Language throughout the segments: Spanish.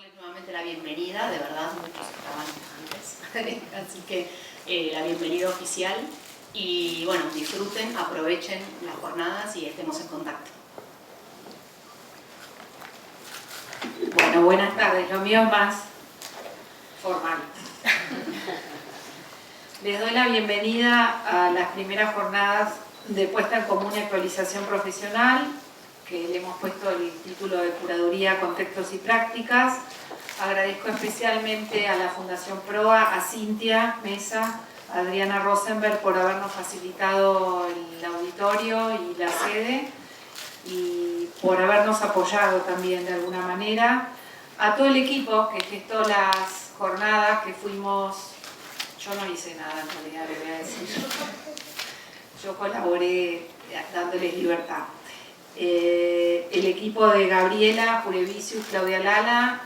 darles nuevamente la bienvenida, de verdad muchos estaban antes, así que la bienvenida oficial y bueno, disfruten, aprovechen las jornadas y estemos en contacto. Bueno, buenas tardes, lo mío es más formal. Les doy la bienvenida a las primeras jornadas de puesta en común y actualización profesional, que le hemos puesto el título de Curaduría, Contextos y Prácticas. Agradezco especialmente a la Fundación PROA, a Cintia Mesa, a Adriana Rosenberg por habernos facilitado el auditorio y la sede y por habernos apoyado también de alguna manera. A todo el equipo que gestó las jornadas, que fuimos, yo no hice nada en realidad, le voy a decir. Yo colaboré dándoles libertad. El equipo de Gabriela Jurevicius, Claudia Lala,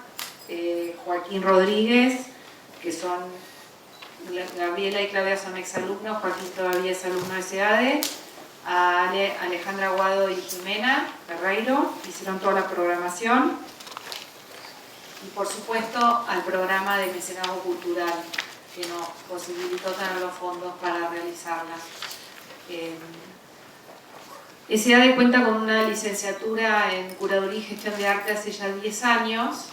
Joaquín Rodríguez, que son, Gabriela y Claudia son exalumnos, Joaquín todavía es alumno de SEADE, a Alejandra Aguado y Jimena Ferreiro, hicieron toda la programación, y por supuesto al programa de mecenazgo cultural, que nos posibilitó tener los fondos para realizarla. SEADE cuenta con una licenciatura en Curaduría y Gestión de Arte hace ya 10 años,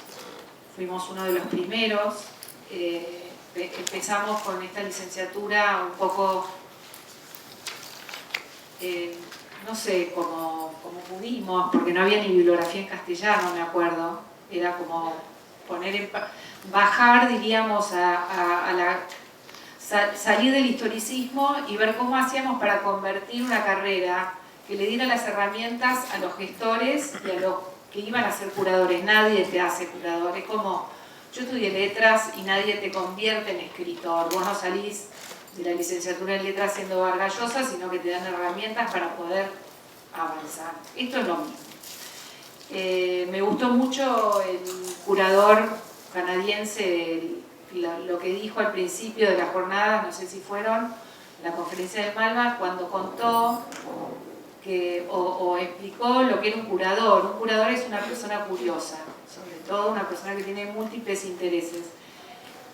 fuimos uno de los primeros. Empezamos con esta licenciatura un poco, no sé, como pudimos, porque no había ni bibliografía en castellano, me acuerdo, era como bajar, diríamos, salir del historicismo y ver cómo hacíamos para convertir una carrera que le diera las herramientas a los gestores y a los que iban a ser curadores. Nadie te hace curador, es como, yo estudié letras y nadie te convierte en escritor, vos no salís de la licenciatura en letras siendo vargallosa, sino que te dan herramientas para poder avanzar. Esto es lo mismo. Me gustó mucho el curador canadiense, lo que dijo al principio de la jornada, no sé si fueron, la conferencia de Malva, cuando contó o explicó lo que era un curador. Un curador es una persona curiosa, sobre todo una persona que tiene múltiples intereses.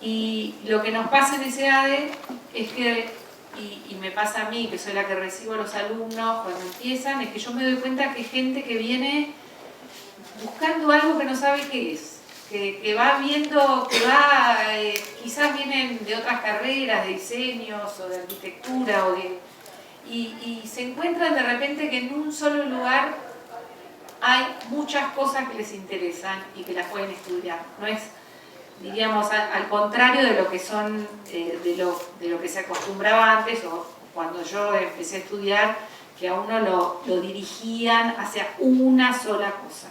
Y lo que nos pasa en SEADE es que, y me pasa a mí, que soy la que recibo a los alumnos cuando empiezan, es que yo me doy cuenta que hay gente que viene buscando algo que no sabe qué es. Que va viendo, quizás vienen de otras carreras, de diseños o de arquitectura y se encuentran de repente que en un solo lugar hay muchas cosas que les interesan y que las pueden estudiar. No es, diríamos, al contrario de lo que son, de lo que se acostumbraba antes o cuando yo empecé a estudiar, que a uno lo dirigían hacia una sola cosa.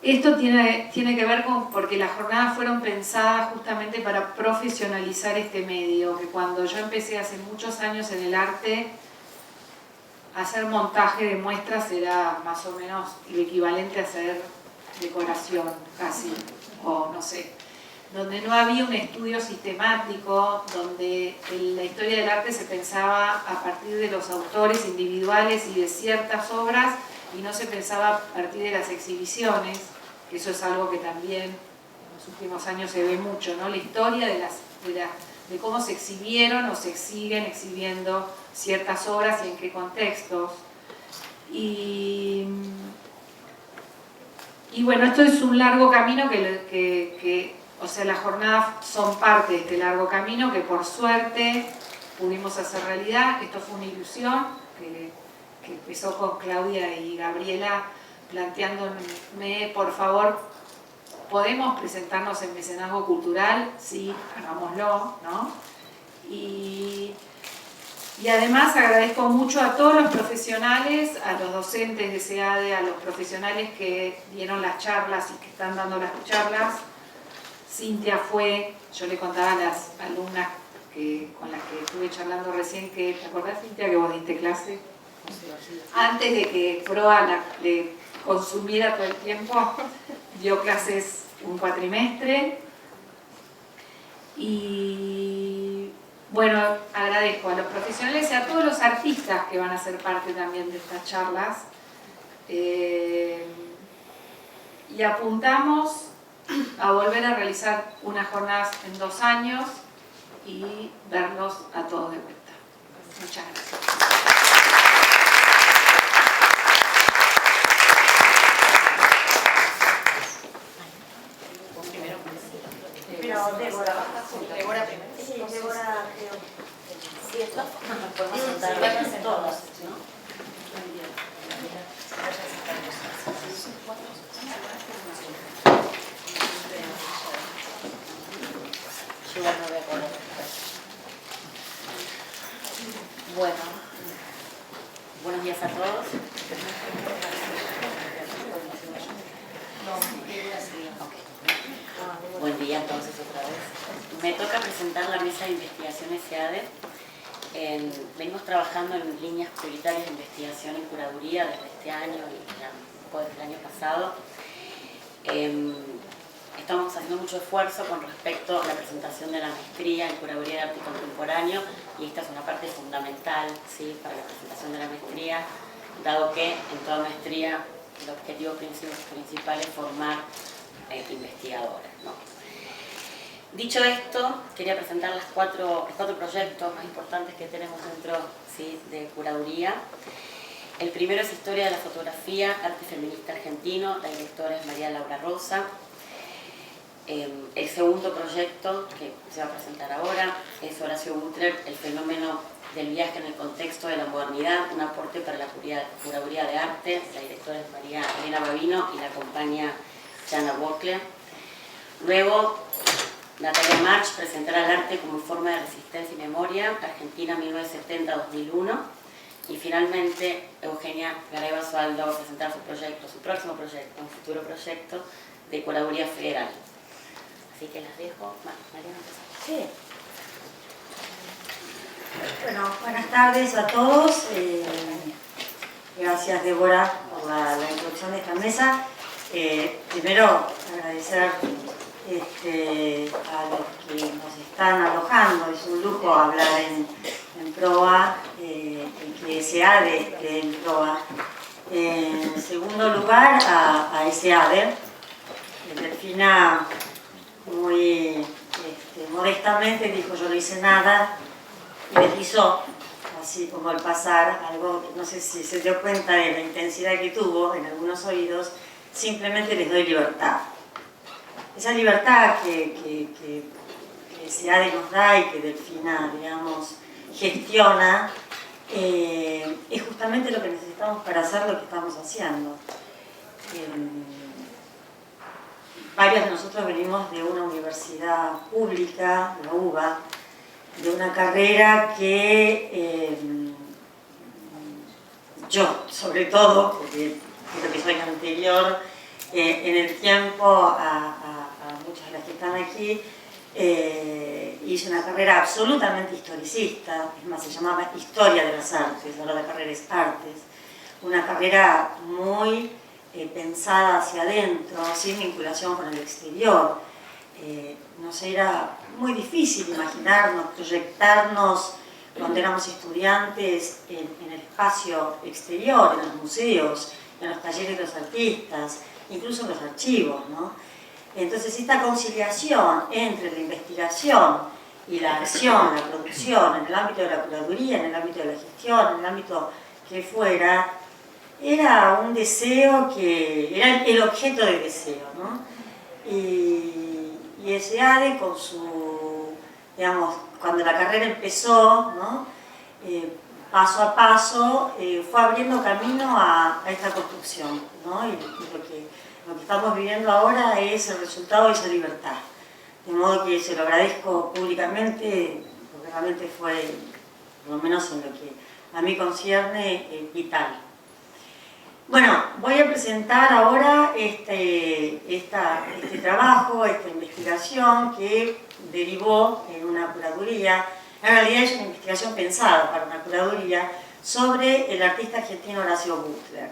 Esto tiene que ver porque las jornadas fueron pensadas justamente para profesionalizar este medio, que cuando yo empecé hace muchos años en el arte, hacer montaje de muestras era más o menos el equivalente a hacer decoración, casi, o no sé, donde no había un estudio sistemático, donde la historia del arte se pensaba a partir de los autores individuales y de ciertas obras, y no se pensaba a partir de las exhibiciones, que eso es algo que también en los últimos años se ve mucho, ¿no? La historia de cómo se exhibieron o se siguen exhibiendo ciertas obras y en qué contextos. Y bueno, esto es un largo camino o sea, las jornadas son parte de este largo camino que por suerte pudimos hacer realidad. Esto fue una ilusión que empezó con Claudia y Gabriela planteándome, por favor, ¿podemos presentarnos en mecenazgo cultural? Sí, hagámoslo, ¿no? Y además agradezco mucho a todos los profesionales, a los docentes de SEADE, a los profesionales que dieron las charlas y que están dando las charlas. Cintia yo le contaba a las alumnas con las que estuve charlando recién, ¿te acordás, Cintia, que vos diste clase? Antes de que PROA le consumiera todo el tiempo, dio clases un cuatrimestre. Y bueno, agradezco a los profesionales y a todos los artistas que van a ser parte también de estas charlas, Y apuntamos a volver a realizar unas jornadas en 2 años y verlos a todos de vuelta. Muchas gracias. Pero Débora primero. Sí, Débora creo. Sí, esto podemos sentar todos, ¿no? Yo no voy a poner. Bueno, buenos días a todos. Buen día entonces otra vez. Me toca presentar la mesa de investigación SEADE. Venimos trabajando en líneas prioritarias de investigación y curaduría desde este año y un poco desde el año pasado. Estamos haciendo mucho esfuerzo con respecto a la presentación de la maestría en curaduría de arte contemporáneo, y esta es una parte fundamental, ¿sí?, para la presentación de la maestría, dado que en toda maestría el objetivo principal es formar investigadores, ¿no? Dicho esto, quería presentar los cuatro proyectos más importantes que tenemos dentro, ¿sí?, de curaduría. El primero es Historia de la Fotografía, Arte Feminista Argentino, la directora es María Laura Rosa. El segundo proyecto que se va a presentar ahora es Horacio Butler, El fenómeno del viaje en el contexto de la modernidad, un aporte para la curaduría de arte. La directora es María Elena Babino y la acompaña Jana Bockle. Luego, Natalia March presentará el arte como forma de resistencia y memoria, Argentina 1970-2001. Y finalmente, Eugenia Garay Basualdo va a presentar su próximo proyecto, un futuro proyecto de curaduría federal. Así que las dejo. María, sí. Bueno, buenas tardes a todos. Gracias, Débora, por la introducción de esta mesa. Primero, agradecer a los que nos están alojando. Es un lujo hablar en PROA, que SEADE en PROA. En segundo lugar, a SEADE. Delfina muy modestamente dijo: yo no hice nada, y deslizó, así como al pasar, algo que no sé si se dio cuenta de la intensidad que tuvo en algunos oídos. Simplemente les doy libertad. Esa libertad que SEADE nos da y que Delfina, digamos, gestiona, es justamente lo que necesitamos para hacer lo que estamos haciendo. Varios de nosotros venimos de una universidad pública, la UBA, de una carrera que yo, sobre todo, porque creo que soy anterior en el tiempo a muchas de las que están aquí, hice una carrera absolutamente historicista. Es más, se llamaba Historia de las Artes, ahora la carrera es Artes. Una carrera muy pensada hacia adentro, sin vinculación con el exterior. No sé, era muy difícil imaginarnos, proyectarnos cuando éramos estudiantes en el espacio exterior, en los museos, en los talleres de los artistas, incluso en los archivos, ¿no? Entonces, esta conciliación entre la investigación y la acción, la producción, en el ámbito de la curaduría, en el ámbito de la gestión, en el ámbito que fuera, era un deseo que era el objeto de deseo, ¿no? Y SEADE, con su, digamos, cuando la carrera empezó, ¿no?, paso a paso, fue abriendo camino a esta construcción, ¿no? Y lo que estamos viviendo ahora es el resultado de esa libertad. De modo que se lo agradezco públicamente, porque realmente fue, por lo menos en lo que a mí concierne, vital. Bueno, voy a presentar ahora este trabajo, esta investigación que derivó en una curaduría. En realidad es una investigación pensada para una curaduría sobre el artista argentino Horacio Butler.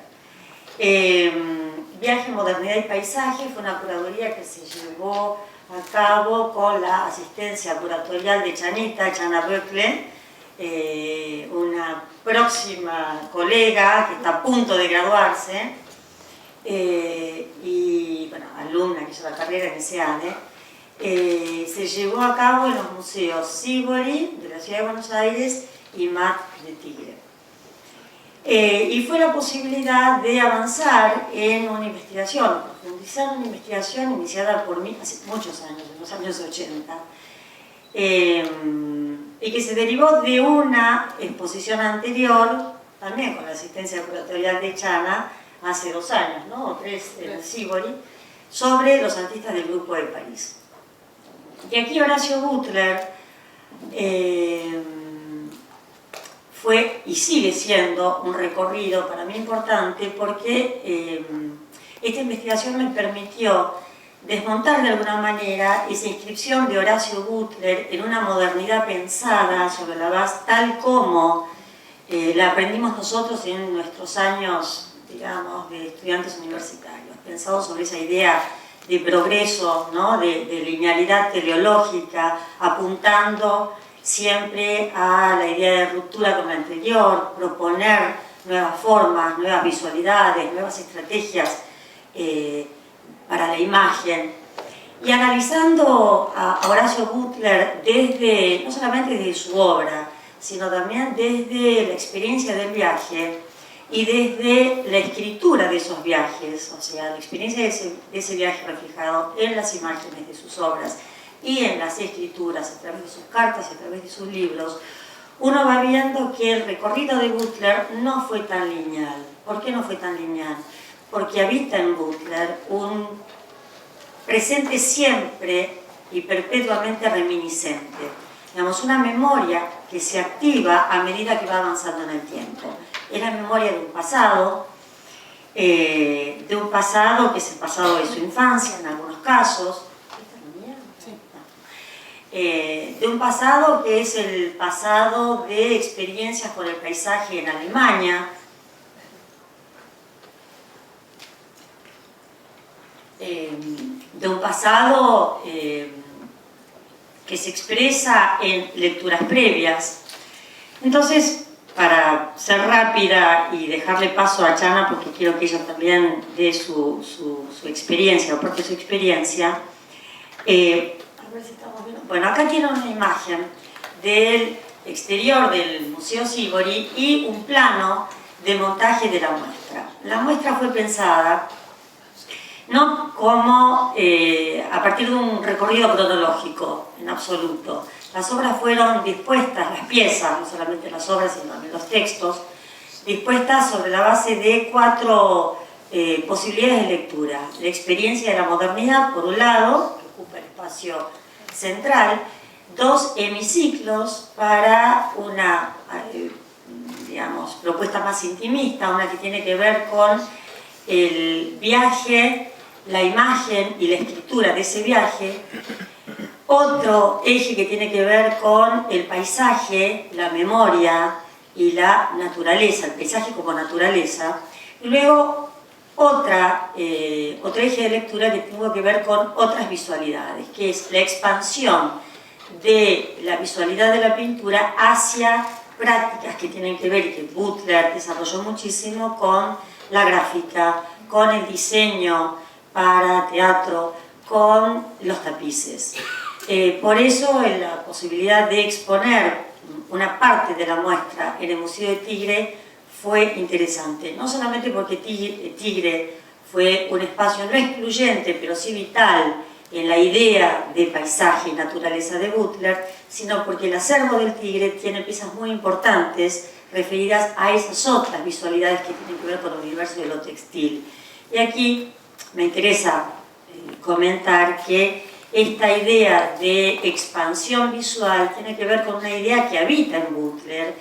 Viaje, Modernidad y Paisaje fue una curaduría que se llevó a cabo con la asistencia curatorial de Jana Bockle, una próxima colega que está a punto de graduarse, y bueno, alumna que hizo la carrera en SEADE, se llevó a cabo en los museos Sívori de la Ciudad de Buenos Aires y MAT de Tigre. Y fue la posibilidad de avanzar en una investigación, profundizar en una investigación iniciada por mí hace muchos años, en los años 80, y que se derivó de una exposición anterior, también con la asistencia curatorial de Chana, hace 2 años, ¿no? O 3, en el Sívori, sobre los artistas del Grupo de París. Y aquí Horacio Butler fue y sigue siendo un recorrido para mí importante porque esta investigación me permitió desmontar de alguna manera esa inscripción de Horacio Butler en una modernidad pensada sobre la base tal como la aprendimos nosotros en nuestros años, digamos, de estudiantes universitarios, pensado sobre esa idea de progreso, ¿no? de linealidad teleológica, apuntando siempre a la idea de ruptura con la anterior, proponer nuevas formas, nuevas visualidades, nuevas estrategias para la imagen. Y analizando a Horacio Butler desde, no solamente desde su obra, sino también desde la experiencia del viaje y desde la escritura de esos viajes, o sea, la experiencia de ese viaje reflejado en las imágenes de sus obras y en las escrituras, a través de sus cartas y a través de sus libros, uno va viendo que el recorrido de Butler no fue tan lineal. ¿Por qué no fue tan lineal? Porque habita en Butler un presente siempre y perpetuamente reminiscente. Digamos, una memoria que se activa a medida que va avanzando en el tiempo. Es la memoria de un pasado que es el pasado de su infancia en algunos casos, de un pasado que es el pasado de experiencias con el paisaje en Alemania, de un pasado que se expresa en lecturas previas. Entonces, para ser rápida y dejarle paso a Chana, porque quiero que ella también dé su experiencia, o porque su experiencia, a ver si estamos viendo. Bueno, acá tiene una imagen del exterior del Museo Sívori y un plano de montaje de la muestra. La muestra fue pensada no como a partir de un recorrido cronológico, en absoluto. Las obras fueron dispuestas, las piezas, no solamente las obras, sino también los textos, dispuestas sobre la base de 4 posibilidades de lectura. La experiencia de la modernidad, por un lado, que ocupa el espacio central, 2 hemiciclos para una, digamos, propuesta más intimista, una que tiene que ver con el viaje, la imagen y la escritura de ese viaje. Otro eje que tiene que ver con el paisaje, la memoria y la naturaleza, el paisaje como naturaleza. Y luego otro eje de lectura que tiene que ver con otras visualidades, que es la expansión de la visualidad de la pintura hacia prácticas que tienen que ver, y que Butler desarrolló muchísimo, con la gráfica, con el diseño para teatro, con los tapices. Por eso la posibilidad de exponer una parte de la muestra en el Museo de Tigre fue interesante, no solamente porque Tigre fue un espacio no excluyente, pero sí vital en la idea de paisaje y naturaleza de Butler, sino porque el acervo del Tigre tiene piezas muy importantes referidas a esas otras visualidades que tienen que ver con el universo de lo textil. Y aquí me interesa comentar que esta idea de expansión visual tiene que ver con una idea que habita en Butler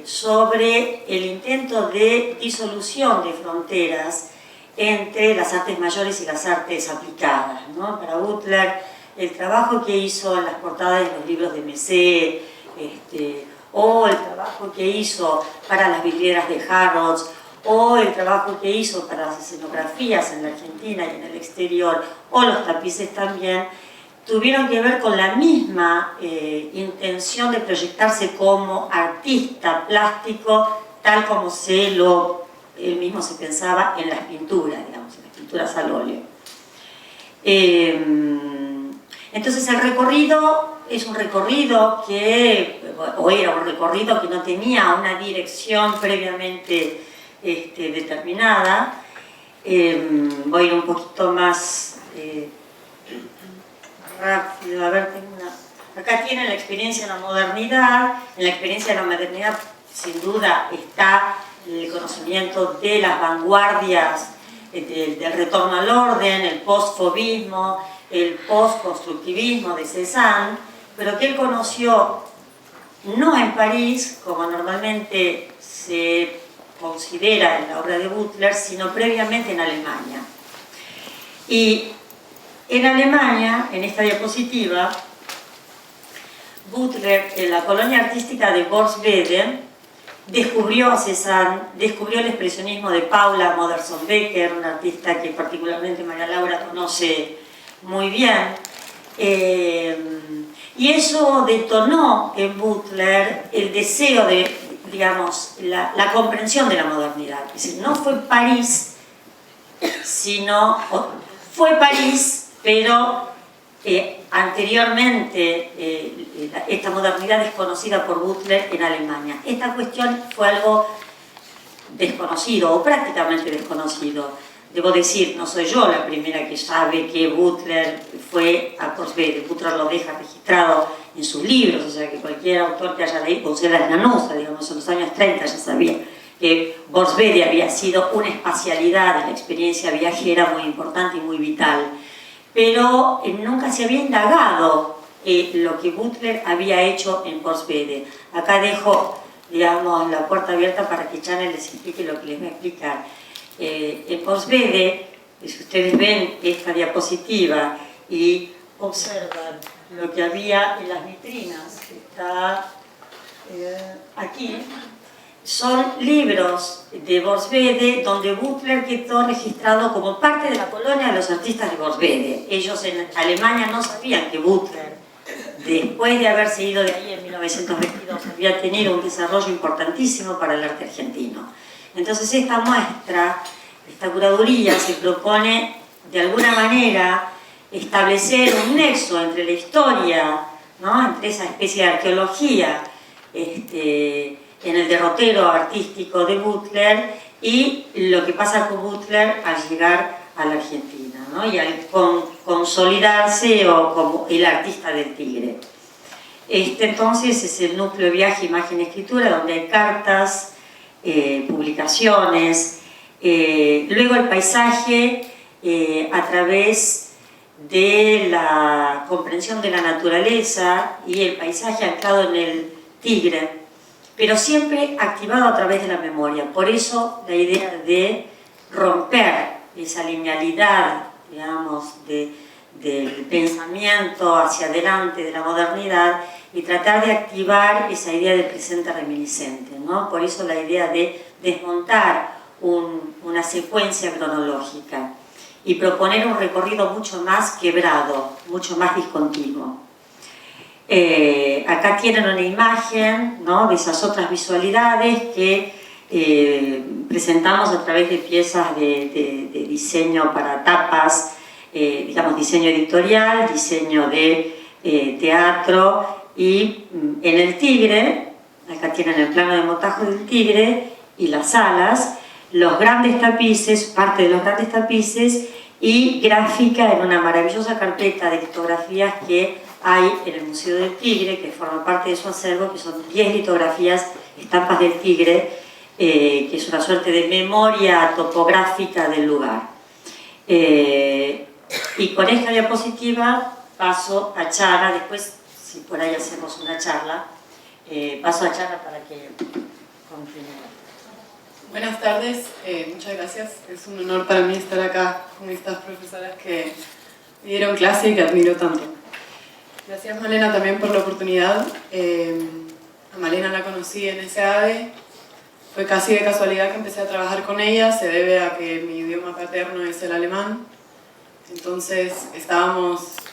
sobre el intento de disolución de fronteras entre las artes mayores y las artes aplicadas, ¿no? Para Butler, el trabajo que hizo en las portadas de los libros de Messé, o el trabajo que hizo para las vidrieras de Harrods, o el trabajo que hizo para las escenografías en la Argentina y en el exterior, o los tapices también, tuvieron que ver con la misma intención de proyectarse como artista plástico, tal como se lo él mismo se pensaba en las pinturas, digamos, en las pinturas al óleo. Entonces el recorrido es un recorrido que, o era un recorrido que no tenía una dirección previamente determinada. Voy a ir un poquito más rápido. A ver, acá tienen la experiencia de la modernidad. En la experiencia de la modernidad, sin duda, está el conocimiento de las vanguardias del retorno al orden, el post-fauvismo, el post-constructivismo de Cézanne, pero que él conoció no en París, como normalmente se considera en la obra de Butler, sino previamente en Alemania. Y en Alemania, en esta diapositiva, Butler, en la colonia artística de Borgswede, descubrió a Cézanne, descubrió el expresionismo de Paula Modersohn-Becker, una artista que particularmente María Laura conoce muy bien, y eso detonó en Butler el deseo de, digamos, la comprensión de la modernidad. Es decir, no fue París, sino fue París, pero anteriormente esta modernidad es conocida por Butler en Alemania. Esta cuestión fue algo desconocido o prácticamente desconocido. Debo decir, no soy yo la primera que sabe que Butler fue a Borgswede. Butler lo deja registrado en sus libros, o sea que cualquier autor que haya leído, o sea, la Nanusa, digamos, en los años 30 ya sabía que Borgswede había sido una espacialidad de la experiencia viajera muy importante y muy vital. Pero nunca se había indagado lo que Butler había hecho en Borgswede. Acá dejo, digamos, la puerta abierta para que Chanel les explique lo que les va a explicar. En Borgswede, si ustedes ven esta diapositiva y observan lo que había en las vitrinas, que está aquí, son libros de Borgswede donde Butler quedó registrado como parte de la colonia de los artistas de Borgswede. Ellos en Alemania no sabían que Butler, después de haberse ido de ahí en 1922, había tenido un desarrollo importantísimo para el arte argentino. Entonces esta muestra, esta curaduría, se propone de alguna manera establecer un nexo entre la historia, ¿no?, entre esa especie de arqueología en el derrotero artístico de Butler y lo que pasa con Butler al llegar a la Argentina, ¿no?, y al consolidarse como el artista del Tigre. Entonces es el núcleo viaje, imagen, escritura, donde hay cartas, publicaciones, luego el paisaje a través de la comprensión de la naturaleza y el paisaje anclado en el Tigre, pero siempre activado a través de la memoria. Por eso la idea de romper esa linealidad, digamos, del pensamiento hacia adelante de la modernidad y tratar de activar esa idea del presente reminiscente, ¿no? Por eso la idea de desmontar una secuencia cronológica y proponer un recorrido mucho más quebrado, mucho más discontinuo. Acá tienen una imagen, ¿no?, de esas otras visualidades que presentamos a través de piezas de diseño para tapas, digamos, diseño editorial, diseño de teatro. Y en el Tigre, acá tienen el plano de montaje del Tigre y las salas, los grandes tapices, parte de los grandes tapices, y gráfica en una maravillosa carpeta de litografías que hay en el Museo del Tigre, que forma parte de su acervo, que son 10 litografías, estampas del Tigre, que es una suerte de memoria topográfica del lugar. Y con esta diapositiva paso a Chara, después, si por ahí hacemos una charla, paso a Chara para que continúe. Buenas tardes, muchas gracias. Es un honor para mí estar acá con estas profesoras que me dieron clase y que admiro tanto. Gracias, Malena, también por la oportunidad. A Malena la conocí en SADE. Fue casi de casualidad que empecé a trabajar con ella. Se debe a que mi idioma paterno es el alemán. Entonces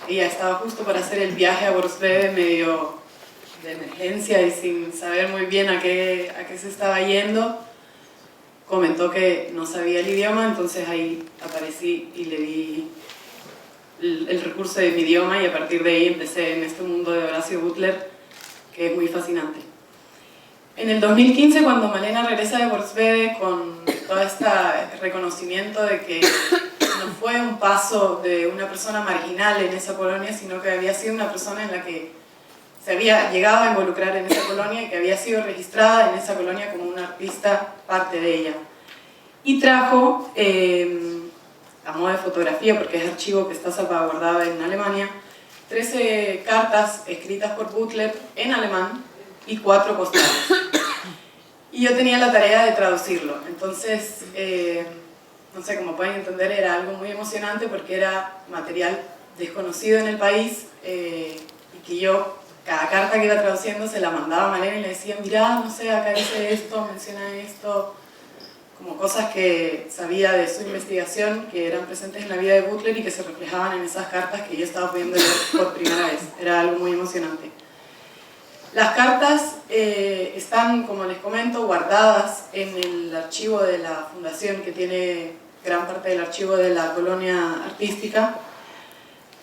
ella estaba justo para hacer el viaje a Borgswede medio de emergencia y sin saber muy bien a qué se estaba yendo. comentó que no sabía el idioma, entonces ahí aparecí y le di el recurso de mi idioma, y a partir de ahí empecé en este mundo de Horacio Butler, que es muy fascinante. En el 2015, cuando Malena regresa de Worpswede con todo este reconocimiento de que no fue un paso de una persona marginal en esa colonia, sino que había sido una persona en la que se había llegado a involucrar en esa colonia y que había sido registrada en esa colonia como una artista, parte de ella. Y trajo, a modo de fotografía, porque es archivo que está salvaguardado en Alemania, 13 cartas escritas por Butler en alemán y 4 postales. Y yo tenía la tarea de traducirlo. Entonces, no sé, como pueden entender, era algo muy emocionante porque era material desconocido en el país, y que yo, cada carta que iba traduciendo, se la mandaba a Malena y le decía, mirá, no sé, acá dice esto, menciona esto, como cosas que sabía de su investigación, que eran presentes en la vida de Butler y que se reflejaban en esas cartas que yo estaba pudiendo leer por primera vez. Era algo muy emocionante. Las cartas están, como les comento, guardadas en el archivo de la fundación, que tiene gran parte del archivo de la colonia artística.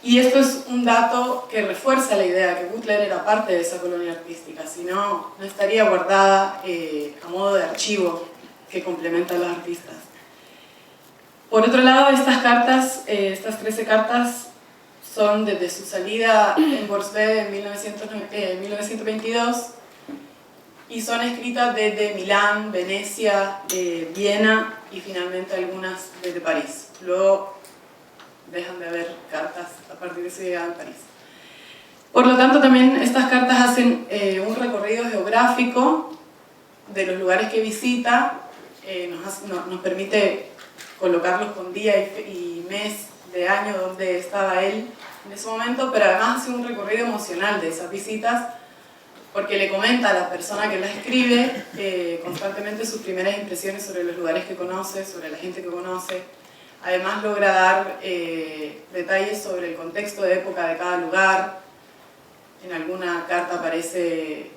Y esto es un dato que refuerza la idea que Butler era parte de esa colonia artística, si no, no estaría guardada a modo de archivo que complementa a los artistas. Por otro lado, estas cartas, estas 13 cartas, son desde su salida en Worpswede en 1922, y son escritas desde Milán, Venecia, Viena y finalmente algunas desde París. Luego dejan de haber cartas a partir de su llegada a París. Por lo tanto, también estas cartas hacen un recorrido geográfico de los lugares que visita, nos permite colocarlos con día y mes de año donde estaba él en ese momento, pero además hace un recorrido emocional de esas visitas, porque le comenta a la persona que la escribe constantemente sus primeras impresiones sobre los lugares que conoce, sobre la gente que conoce. Además logra dar detalles sobre el contexto de época de cada lugar. En alguna carta aparece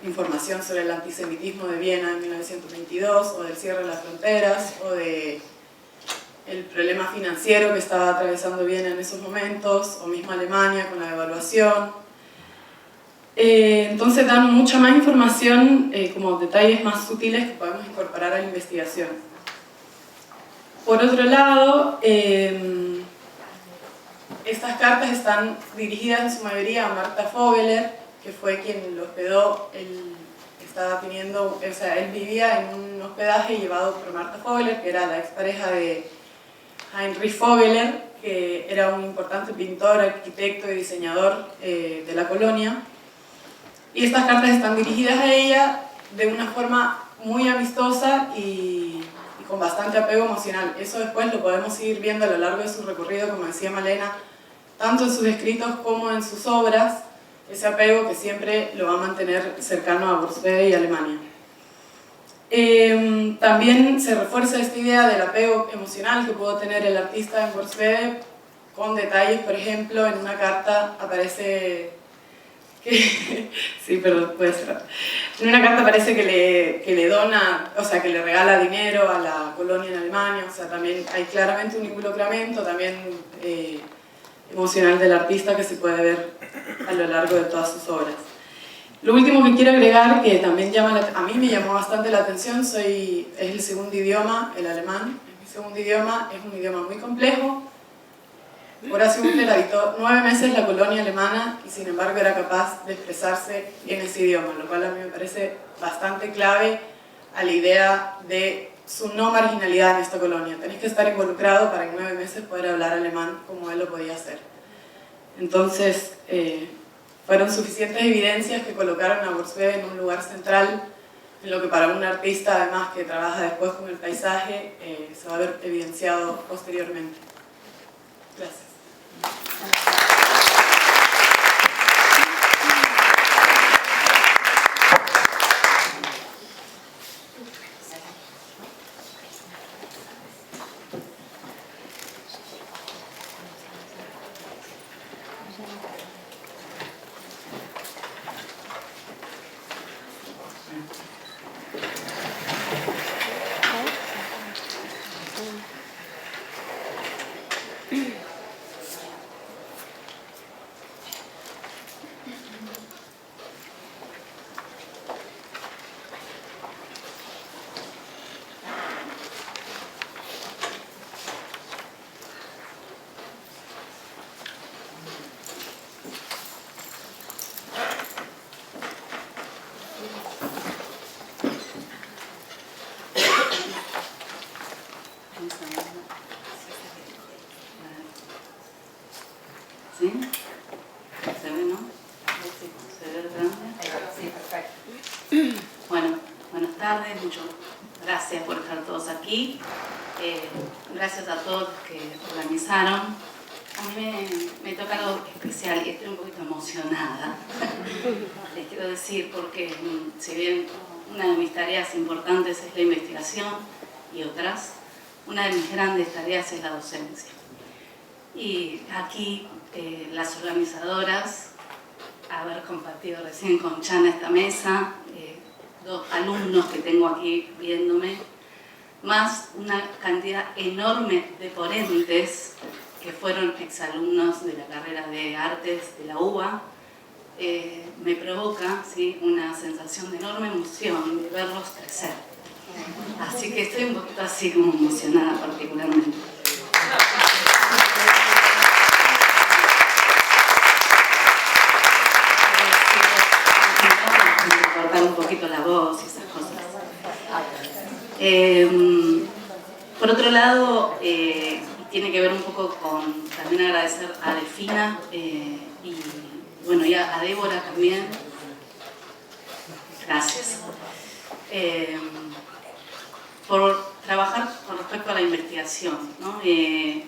información sobre el antisemitismo de Viena en 1922, o del cierre de las fronteras, o de el problema financiero que estaba atravesando Viena en esos momentos, o mismo Alemania con la devaluación. Entonces dan mucha más información, como detalles más sutiles que podemos incorporar a la investigación. Por otro lado, estas cartas están dirigidas en su mayoría a Marta Vogeler, que fue quien lo hospedó. Él vivía en un hospedaje llevado por Marta Vogeler, que era la expareja de Heinrich Vogeler, que era un importante pintor, arquitecto y diseñador de la colonia. Y estas cartas están dirigidas a ella de una forma muy amistosa y con bastante apego emocional. Eso después lo podemos seguir viendo a lo largo de su recorrido, como decía Malena, tanto en sus escritos como en sus obras, ese apego que siempre lo va a mantener cercano a Worpswede y Alemania. También se refuerza esta idea del apego emocional que pudo tener el artista en Worpswede, con detalles. Por ejemplo, en una carta aparece que sí, perdón, puede ser. En una carta parece que le dona, o sea, que le regala dinero a la colonia en Alemania. O sea, también hay claramente un involucramiento también emocional del artista que se puede ver a lo largo de todas sus obras. Lo último que quiero agregar, que también a mí me llamó bastante la atención, es el segundo idioma, el alemán. Es mi segundo idioma, es un idioma muy complejo. Horacio Butler habitó 9 meses la colonia alemana y sin embargo era capaz de expresarse en ese idioma, lo cual a mí me parece bastante clave a la idea de su no marginalidad en esta colonia. Tenés que estar involucrado para en 9 meses poder hablar alemán como él lo podía hacer. Entonces, fueron suficientes evidencias que colocaron a Worpswede en un lugar central, en lo que para un artista, además, que trabaja después con el paisaje, se va a ver evidenciado posteriormente. Gracias. Bueno, buenas tardes, muchas gracias por estar todos aquí. Gracias a todos los que organizaron. A mí me toca algo especial y estoy un poquito emocionada. Les quiero decir porque si bien una de mis tareas importantes es la investigación y otras, una de mis grandes tareas es la docencia. Y aquí las organizadoras, haber compartido recién con Chana esta mesa, dos alumnos que tengo aquí viéndome, más una cantidad enorme de ponentes que fueron exalumnos de la carrera de artes de la UBA, me provoca, ¿sí?, una sensación de enorme emoción de verlos crecer. Así que estoy un poquito así como emocionada particularmente. Cortar un poquito la voz y esas cosas. Por otro lado, tiene que ver un poco con también agradecer a Delfina y bueno, y a Débora también. Gracias. Por trabajar con respecto a la investigación, ¿no?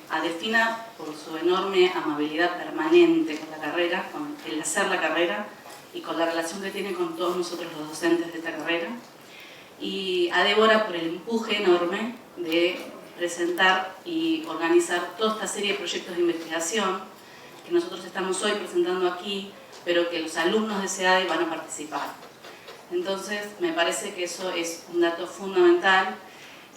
A Delfina por su enorme amabilidad permanente con la carrera, con el hacer la carrera y con la relación que tiene con todos nosotros los docentes de esta carrera. Y a Débora por el empuje enorme de presentar y organizar toda esta serie de proyectos de investigación que nosotros estamos hoy presentando aquí, pero que los alumnos de SEADE van a participar. Entonces, me parece que eso es un dato fundamental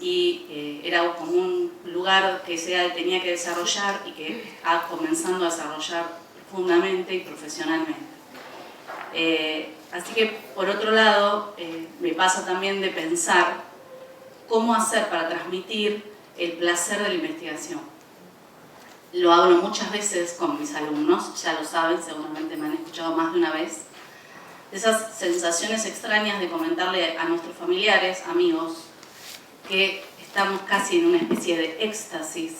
y era como un lugar que SEADE tenía que desarrollar y que está comenzando a desarrollar profundamente y profesionalmente. Así que, por otro lado, me pasa también de pensar cómo hacer para transmitir el placer de la investigación. Lo hablo muchas veces con mis alumnos, ya lo saben, seguramente me han escuchado más de una vez. Esas sensaciones extrañas de comentarle a nuestros familiares, amigos, que estamos casi en una especie de éxtasis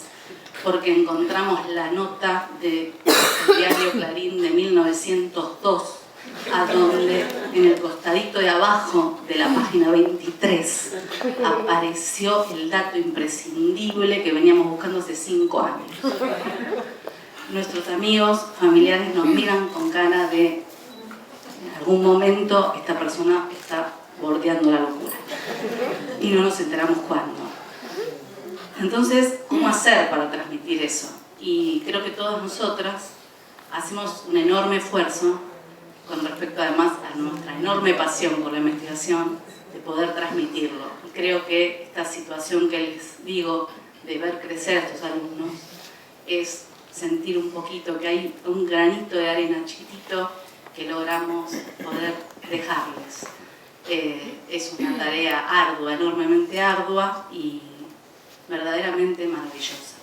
porque encontramos la nota del diario Clarín de 1902, a donde en el costadito de abajo de la página 23 apareció el dato imprescindible que veníamos buscando hace 5 años. Nuestros amigos, familiares nos miran con cara de en algún momento esta persona está bordeando la locura y no nos enteramos cuándo. Entonces, ¿cómo hacer para transmitir eso? Y creo que todas nosotras hacemos un enorme esfuerzo con respecto además a nuestra enorme pasión por la investigación, de poder transmitirlo. Y creo que esta situación que les digo de ver crecer a estos alumnos es sentir un poquito que hay un granito de arena chiquitito que logramos poder dejarles. Es una tarea ardua, enormemente ardua y verdaderamente maravillosa.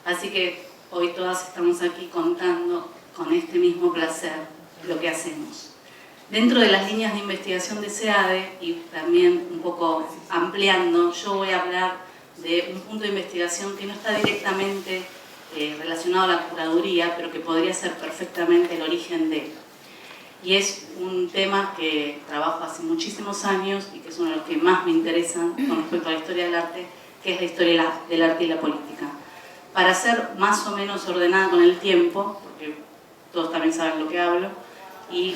Así que hoy todas estamos aquí contando con este mismo placer lo que hacemos. Dentro de las líneas de investigación de SEADE y también un poco ampliando, yo voy a hablar de un punto de investigación que no está directamente relacionado a la curaduría, pero que podría ser perfectamente el origen de. Y es un tema que trabajo hace muchísimos años y que es uno de los que más me interesan con respecto a la historia del arte, que es la historia del arte y la política. Para ser más o menos ordenada con el tiempo, porque todos también saben lo que hablo, y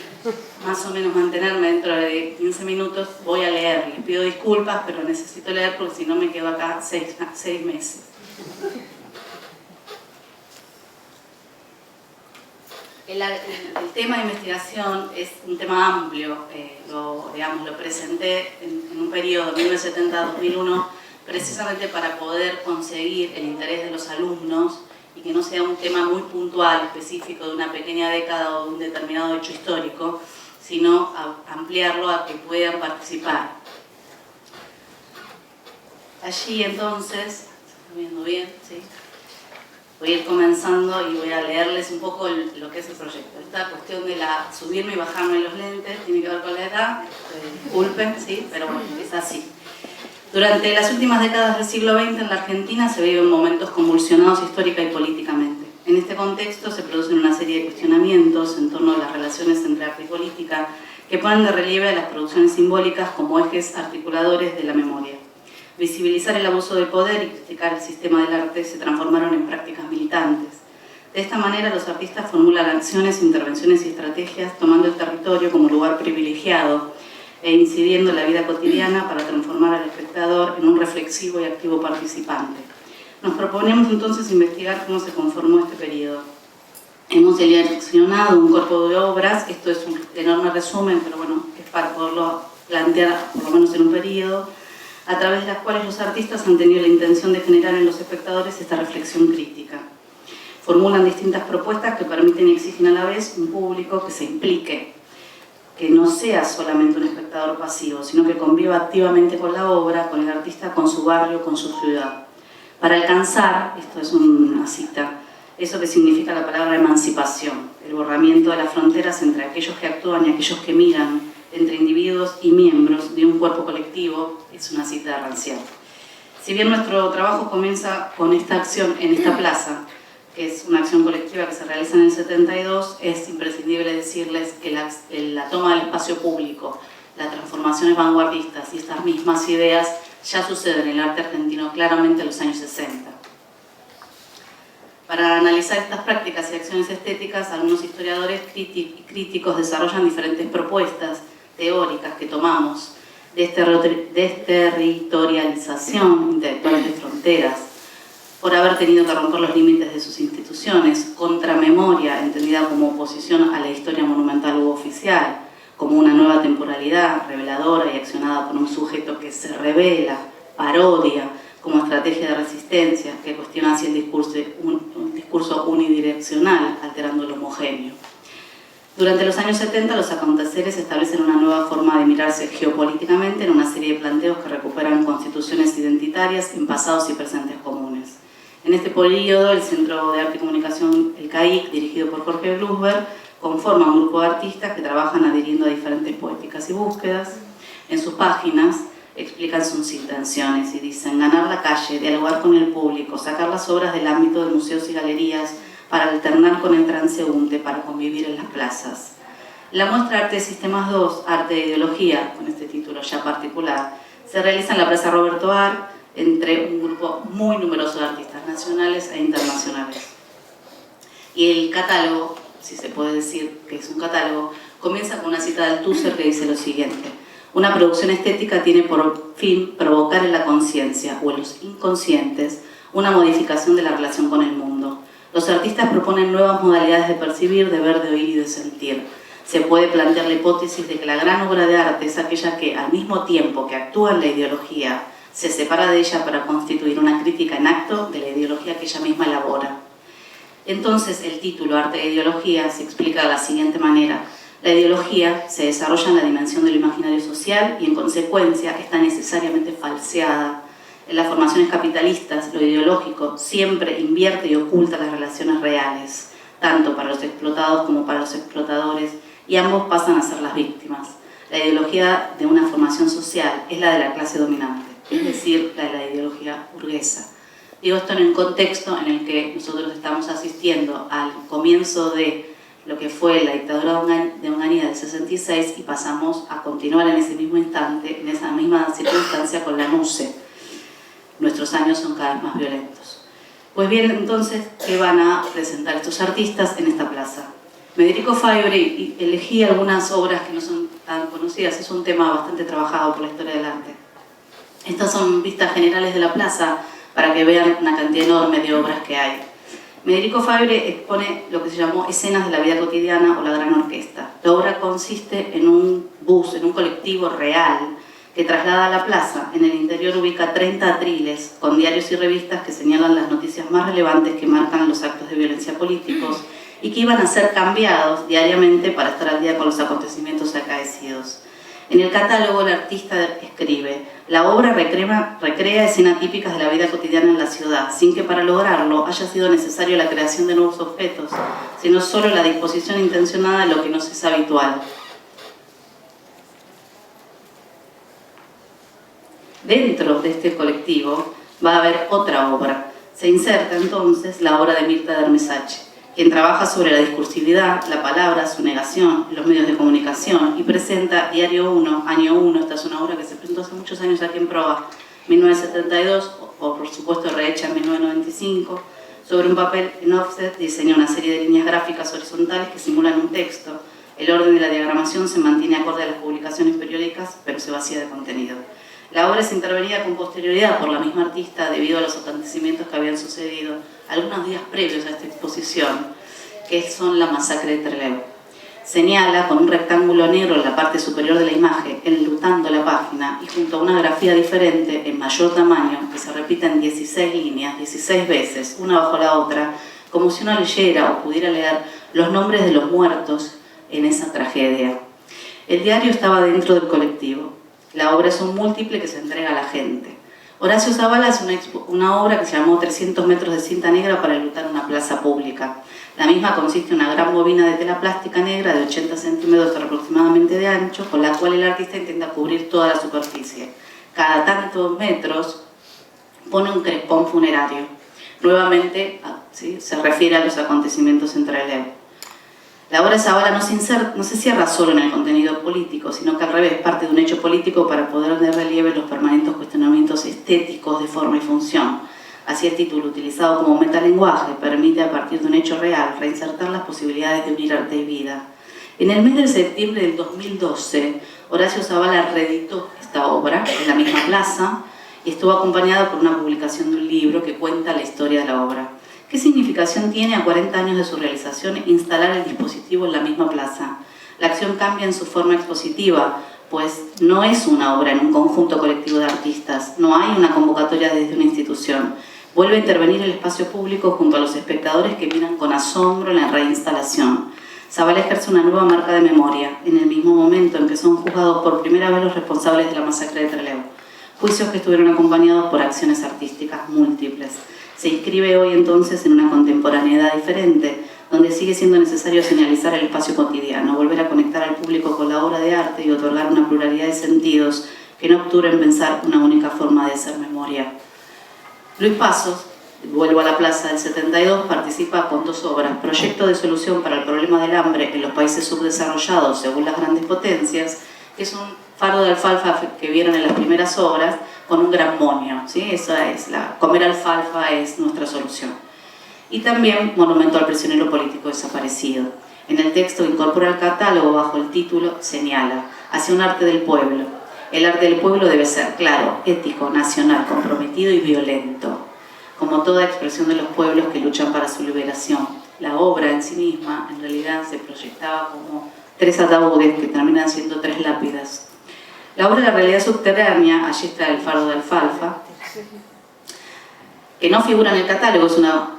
más o menos mantenerme dentro de 15 minutos, voy a leer. Les pido disculpas, pero necesito leer porque si no me quedo acá 6 meses. El tema de investigación es un tema amplio, lo presenté en un periodo, 1970-2001, precisamente para poder conseguir el interés de los alumnos y que no sea un tema muy puntual, específico de una pequeña década o de un determinado hecho histórico, sino ampliarlo a que puedan participar. Allí entonces, ¿se está viendo bien? ¿Sí? Voy a ir comenzando y voy a leerles un poco lo que es el proyecto. Esta cuestión de subirme y bajarme los lentes tiene que ver con la edad, disculpen, ¿sí? Pero bueno, es así. Durante las últimas décadas del siglo XX en la Argentina se viven momentos convulsionados histórica y políticamente. En este contexto se producen una serie de cuestionamientos en torno a las relaciones entre arte y política que ponen de relieve a las producciones simbólicas como ejes articuladores de la memoria. Visibilizar el abuso del poder y criticar el sistema del arte se transformaron en prácticas militantes. De esta manera, los artistas formulan acciones, intervenciones y estrategias tomando el territorio como lugar privilegiado e incidiendo en la vida cotidiana para transformar al espectador en un reflexivo y activo participante. Nos proponemos entonces investigar cómo se conformó este periodo. Hemos seleccionado un cuerpo de obras, esto es un enorme resumen, pero bueno, es para poderlo plantear por lo menos en un periodo, a través de las cuales los artistas han tenido la intención de generar en los espectadores esta reflexión crítica. Formulan distintas propuestas que permiten y exigen a la vez un público que se implique, que no sea solamente un espectador pasivo, sino que conviva activamente con la obra, con el artista, con su barrio, con su ciudad. Para alcanzar, esto es una cita, eso que significa la palabra emancipación, el borramiento de las fronteras entre aquellos que actúan y aquellos que miran, entre individuos y miembros de un cuerpo colectivo, es una cita de Rancière. Si bien nuestro trabajo comienza con esta acción en esta plaza, que es una acción colectiva que se realiza en el 72, es imprescindible decirles que la toma del espacio público, las transformaciones vanguardistas y estas mismas ideas ya suceden en el arte argentino claramente en los años 60. Para analizar estas prácticas y acciones estéticas, algunos historiadores y críticos desarrollan diferentes propuestas teóricas que tomamos: desterritorialización, intelectuales de fronteras, por haber tenido que romper los límites de sus instituciones, contramemoria, entendida como oposición a la historia monumental u oficial, como una nueva temporalidad reveladora y accionada por un sujeto que se revela, parodia, como estrategia de resistencia, que cuestiona así un discurso unidireccional, alterando lo homogéneo. Durante los años 70, los aconteceres establecen una nueva forma de mirarse geopolíticamente en una serie de planteos que recuperan constituciones identitarias en pasados y presentes comunes. En este periodo, el Centro de Arte y Comunicación, el CAIC, dirigido por Jorge Blusberg, conforma un grupo de artistas que trabajan adhiriendo a diferentes poéticas y búsquedas. En sus páginas explican sus intenciones y dicen: ganar la calle, dialogar con el público, sacar las obras del ámbito de museos y galerías para alternar con el transeúnte, para convivir en las plazas. La muestra Arte de Sistemas 2, Arte de Ideología, con este título ya particular, se realiza en la Plaza Roberto Arlt, entre un grupo muy numeroso de artistas nacionales e internacionales. Y el catálogo, si se puede decir que es un catálogo, comienza con una cita de Althusser que dice lo siguiente: una producción estética tiene por fin provocar en la conciencia o en los inconscientes una modificación de la relación con el mundo. Los artistas proponen nuevas modalidades de percibir, de ver, de oír y de sentir. Se puede plantear la hipótesis de que la gran obra de arte es aquella que, al mismo tiempo que actúa en la ideología, se separa de ella para constituir una crítica en acto de la ideología que ella misma elabora. Entonces, el título Arte de Ideología se explica de la siguiente manera: la ideología se desarrolla en la dimensión del imaginario social y, en consecuencia, está necesariamente falseada. En las formaciones capitalistas, lo ideológico siempre invierte y oculta las relaciones reales, tanto para los explotados como para los explotadores, y ambos pasan a ser las víctimas. La ideología de una formación social es la de la clase dominante, es decir, la de la ideología burguesa. Digo esto en el contexto en el que nosotros estamos asistiendo al comienzo de lo que fue la dictadura de Onganía del 66 y pasamos a continuar en ese mismo instante, en esa misma circunstancia con la NUCE. Nuestros años son cada vez más violentos. Pues bien, entonces, ¿qué van a presentar estos artistas en esta plaza? Federico Fabbri, elegí algunas obras que no son tan conocidas, es un tema bastante trabajado por la historia del arte. Estas son vistas generales de la plaza para que vean una cantidad enorme de obras que hay. Federico Fabbri expone lo que se llamó Escenas de la Vida Cotidiana o la Gran Orquesta. La obra consiste en un bus, en un colectivo real, que traslada a la plaza. En el interior ubica 30 atriles con diarios y revistas que señalan las noticias más relevantes que marcan los actos de violencia políticos y que iban a ser cambiados diariamente para estar al día con los acontecimientos acaecidos. En el catálogo, el artista escribe: la obra recrea escenas típicas de la vida cotidiana en la ciudad, sin que para lograrlo haya sido necesario la creación de nuevos objetos, sino solo la disposición intencionada de lo que nos es habitual. Dentro de este colectivo va a haber otra obra. Se inserta entonces la obra de Mirta de Ermesache. quien trabaja sobre la discursividad, la palabra, su negación, los medios de comunicación, y presenta Diario 1, Año 1, esta es una obra que se presentó hace muchos años aquí en Proa, 1972, o por supuesto rehecha en 1995, sobre un papel en offset diseña una serie de líneas gráficas horizontales que simulan un texto. El orden de la diagramación se mantiene acorde a las publicaciones periódicas, pero se vacía de contenido. La obra es intervenida con posterioridad por la misma artista debido a los acontecimientos que habían sucedido algunos días previos a esta exposición, que son la masacre de Trelew. Señala con un rectángulo negro en la parte superior de la imagen, enlutando la página, y junto a una grafía diferente en mayor tamaño, que se repite en 16 líneas, 16 veces, una bajo la otra, como si uno leyera o pudiera leer los nombres de los muertos en esa tragedia. El diario estaba dentro del colectivo. La obra es un múltiple que se entrega a la gente. Horacio Zavala hace una obra que se llamó 300 metros de cinta negra para enlutar una plaza pública. La misma consiste en una gran bobina de tela plástica negra de 80 centímetros aproximadamente de ancho, con la cual el artista intenta cubrir toda la superficie. Cada tantos metros pone un crespón funerario. Nuevamente, ¿sí?, se refiere a los acontecimientos en Trelew. La obra de Zavala no se cierra solo en el contenido político, sino que al revés parte de un hecho político para poner de relieve los permanentes cuestionamientos estéticos de forma y función. Así el título, utilizado como metalenguaje, permite a partir de un hecho real reinsertar las posibilidades de unir arte y vida. En el mes de septiembre del 2012, Horacio Zavala reeditó esta obra en la misma plaza y estuvo acompañada por una publicación de un libro que cuenta la historia de la obra. ¿Qué significación tiene a 40 años de su realización instalar el dispositivo en la misma plaza? La acción cambia en su forma expositiva, pues no es una obra en un conjunto colectivo de artistas, no hay una convocatoria desde una institución. Vuelve a intervenir el espacio público junto a los espectadores que miran con asombro la reinstalación. Zavala ejerce una nueva marca de memoria, en el mismo momento en que son juzgados por primera vez los responsables de la masacre de Trelew. Juicios que estuvieron acompañados por acciones artísticas múltiples. Se inscribe hoy entonces en una contemporaneidad diferente, donde sigue siendo necesario señalizar el espacio cotidiano, volver a conectar al público con la obra de arte y otorgar una pluralidad de sentidos que no obturen pensar una única forma de hacer memoria. Luis Pasos, vuelvo a la plaza del 72, participa con 2 obras: Proyecto de solución para el problema del hambre en los países subdesarrollados según las grandes potencias, que es un fardo de alfalfa que vieron en las primeras obras, con un gran monio, ¿sí? Esa es comer alfalfa es nuestra solución. Y también Monumento al prisionero político desaparecido. En el texto incorpora el catálogo bajo el título Señala, hacia un arte del pueblo. El arte del pueblo debe ser claro, ético, nacional, comprometido y violento, como toda expresión de los pueblos que luchan para su liberación. La obra en sí misma, en realidad, se proyectaba como 3 ataúdes que terminan siendo 3 lápidas. La obra de la realidad subterránea, allí está el fardo de alfalfa, que no figura en el catálogo,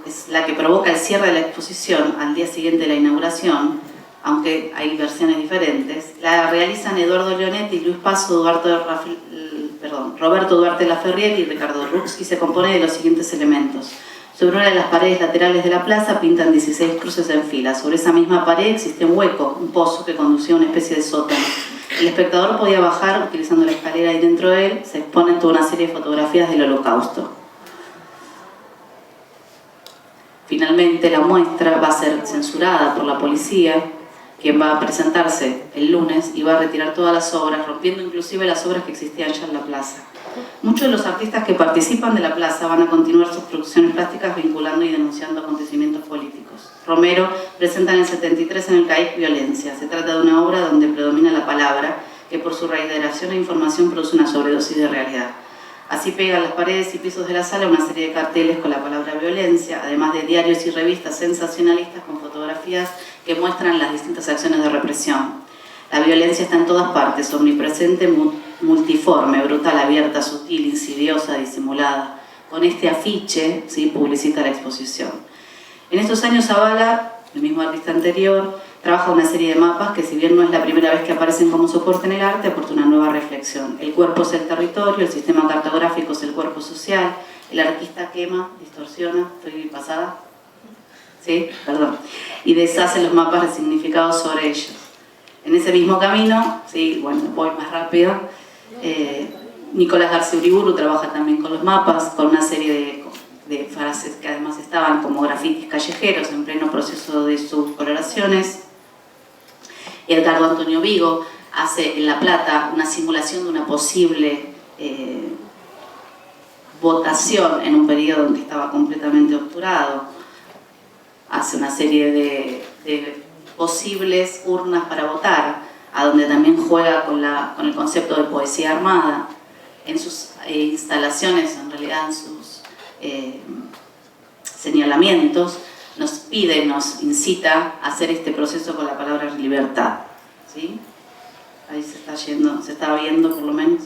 es la que provoca el cierre de la exposición al día siguiente de la inauguración, aunque hay versiones diferentes. La realizan Eduardo Leonetti, Luis Paso, Roberto Duarte Laferrier y Ricardo Rux, y se compone de los siguientes elementos. Sobre una de las paredes laterales de la plaza pintan 16 cruces en fila. Sobre esa misma pared existe un hueco, un pozo que conducía a una especie de sótano. El espectador podía bajar utilizando la escalera y dentro de él se exponen toda una serie de fotografías del Holocausto. Finalmente la muestra va a ser censurada por la policía, quien va a presentarse el lunes y va a retirar todas las obras, rompiendo inclusive las obras que existían ya en la plaza. Muchos de los artistas que participan de la plaza van a continuar sus producciones plásticas vinculando y denunciando acontecimientos políticos. Romero presenta en el 73 en el CAIC Violencia. Se trata de una obra donde predomina la palabra, que por su reiteración e información produce una sobredosis de realidad. Así pega a las paredes y pisos de la sala una serie de carteles con la palabra violencia, además de diarios y revistas sensacionalistas con fotografías que muestran las distintas acciones de represión. La violencia está en todas partes, omnipresente, multiforme, brutal, abierta, sutil, insidiosa, disimulada. Con este afiche, ¿sí?, publicita la exposición. En estos años Zavala, el mismo artista anterior, trabaja una serie de mapas que, si bien no es la primera vez que aparecen como soporte en el arte, aporta una nueva reflexión. El cuerpo es el territorio, el sistema cartográfico es el cuerpo social, el artista quema, distorsiona, estoy pasada, ¿sí? Perdón, y deshace los mapas de significados sobre ellos. En ese mismo camino, sí, bueno, voy más rápido, Nicolás García Uriburu trabaja también con los mapas, con una serie de de frases que además estaban como grafitis callejeros en pleno proceso de sus coloraciones. Edgardo Antonio Vigo hace en La Plata una simulación de una posible votación en un periodo en que estaba completamente obturado. Hace una serie de posibles urnas para votar, a donde también juega con el concepto de poesía armada. En sus instalaciones, en realidad en sus señalamientos, nos pide, nos incita a hacer este proceso con la palabra libertad, ¿sí? Ahí se está yendo, se está viendo por lo menos.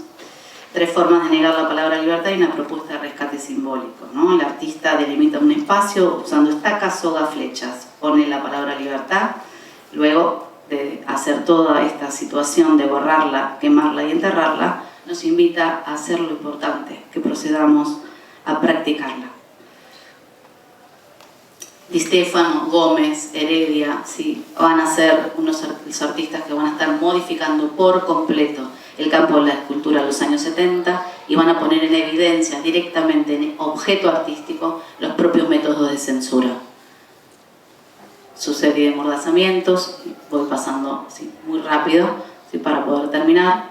3 formas de negar la palabra libertad y una propuesta de rescate simbólico, ¿no? El artista delimita un espacio usando estacas, sogas, flechas, pone la palabra libertad, luego de hacer toda esta situación de borrarla, quemarla y enterrarla, nos invita a hacer lo importante, que procedamos a practicarla. Di Stefano, Gómez, Heredia, ¿sí? Van a ser los artistas que van a estar modificando por completo el campo de la escultura de los años 70 y van a poner en evidencia directamente en objeto artístico los propios métodos de censura. Su serie de mordazamientos, voy pasando ¿sí? muy rápido ¿sí? para poder terminar.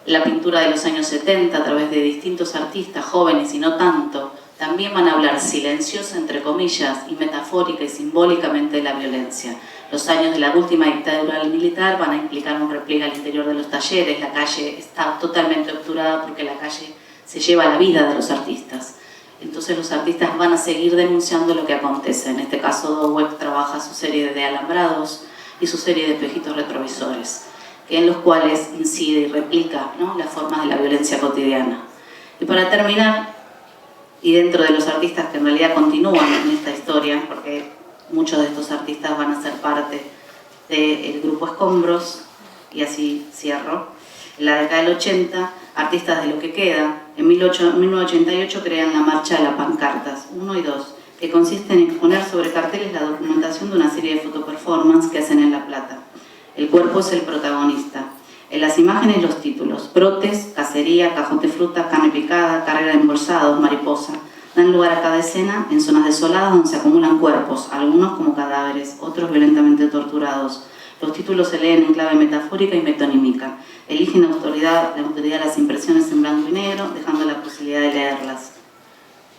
La pintura de los años 70 a través de distintos artistas jóvenes y no tanto, también van a hablar silenciosa, entre comillas, y metafórica y simbólicamente de la violencia. Los años de la última dictadura militar van a implicar un repliegue al interior de los talleres, la calle está totalmente obturada porque la calle se lleva la vida de los artistas. Entonces los artistas van a seguir denunciando lo que acontece. En este caso, Dowek trabaja su serie de alambrados y su serie de espejitos retrovisores, en los cuales incide y replica ¿no? las formas de la violencia cotidiana. Y para terminar, y dentro de los artistas que en realidad continúan en esta historia, porque muchos de estos artistas van a ser parte del grupo Escombros, y así cierro, en la década del 80, artistas de Lo que Queda, en 1988 crean la Marcha de las Pancartas 1 y 2, que consiste en exponer sobre carteles la documentación de una serie de fotoperformances que hacen en La Plata. El cuerpo es el protagonista. En las imágenes los títulos: brotes, cacería, cajón de fruta, carne picada, carrera de embolsados, mariposa. Dan lugar a cada escena en zonas desoladas donde se acumulan cuerpos, algunos como cadáveres, otros violentamente torturados. Los títulos se leen en clave metafórica y metonímica. Eligen la autoridad las impresiones en blanco y negro, dejando la posibilidad de leerlas.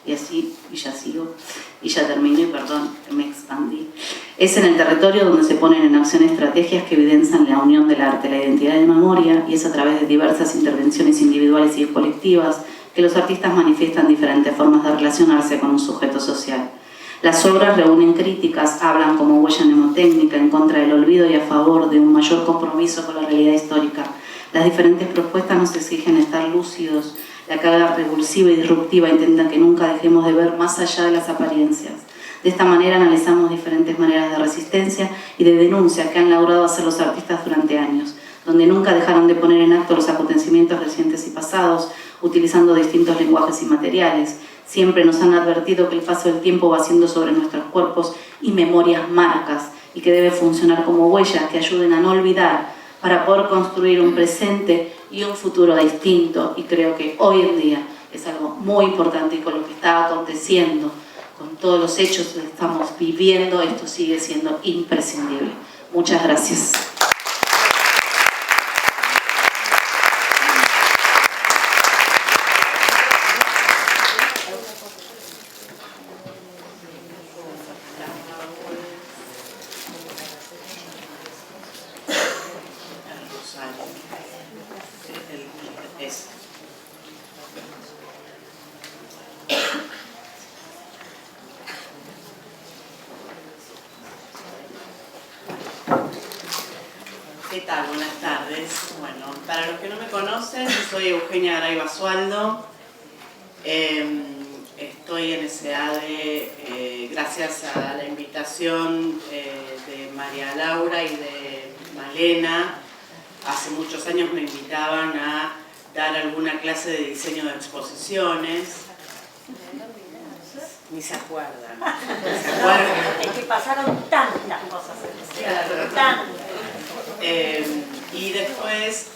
Y así, y ya sigo, y ya termino, y perdón, me expandí. Es en el territorio donde se ponen en acción estrategias que evidencian la unión del arte, la identidad de memoria, y es a través de diversas intervenciones individuales y colectivas que los artistas manifiestan diferentes formas de relacionarse con un sujeto social. Las obras reúnen críticas, hablan como huella mnemotécnica en contra del olvido y a favor de un mayor compromiso con la realidad histórica. Las diferentes propuestas nos exigen estar lúcidos. La carga revulsiva y disruptiva intenta que nunca dejemos de ver más allá de las apariencias. De esta manera analizamos diferentes maneras de resistencia y de denuncia que han logrado hacer los artistas durante años, donde nunca dejaron de poner en acto los acontecimientos recientes y pasados, utilizando distintos lenguajes y materiales. Siempre nos han advertido que el paso del tiempo va haciendo sobre nuestros cuerpos y memorias marcas, y que debe funcionar como huellas que ayuden a no olvidar, para poder construir un presente y un futuro distinto. Y creo que hoy en día es algo muy importante, y con lo que está aconteciendo, con todos los hechos que estamos viviendo, esto sigue siendo imprescindible. Muchas gracias. ¿Qué tal? Buenas tardes. Bueno, para los que no me conocen, yo soy Eugenia Garay Basualdo. Estoy en SEADE gracias a la invitación de María Laura y de Malena. Hace muchos años me invitaban a dar alguna clase de diseño de exposiciones. Ni se acuerdan. Ni se acuerdan. Es que pasaron tantas cosas en el y después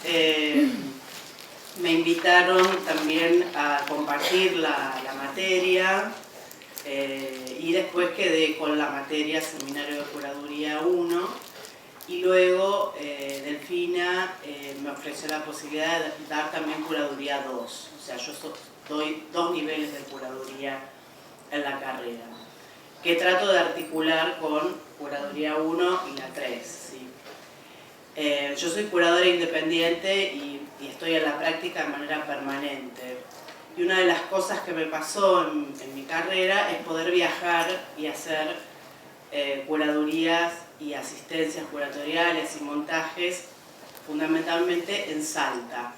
me invitaron también a compartir la materia y después quedé con la materia Seminario de Curaduría 1 y luego Delfina me ofreció la posibilidad de dar también Curaduría 2, o sea, yo doy 2 niveles de curaduría en la carrera, que trato de articular con Curaduría 1 y la 3. ¿Sí? Yo soy curadora independiente y estoy en la práctica de manera permanente. Y una de las cosas que me pasó en mi carrera es poder viajar y hacer curadurías y asistencias curatoriales y montajes fundamentalmente en Salta.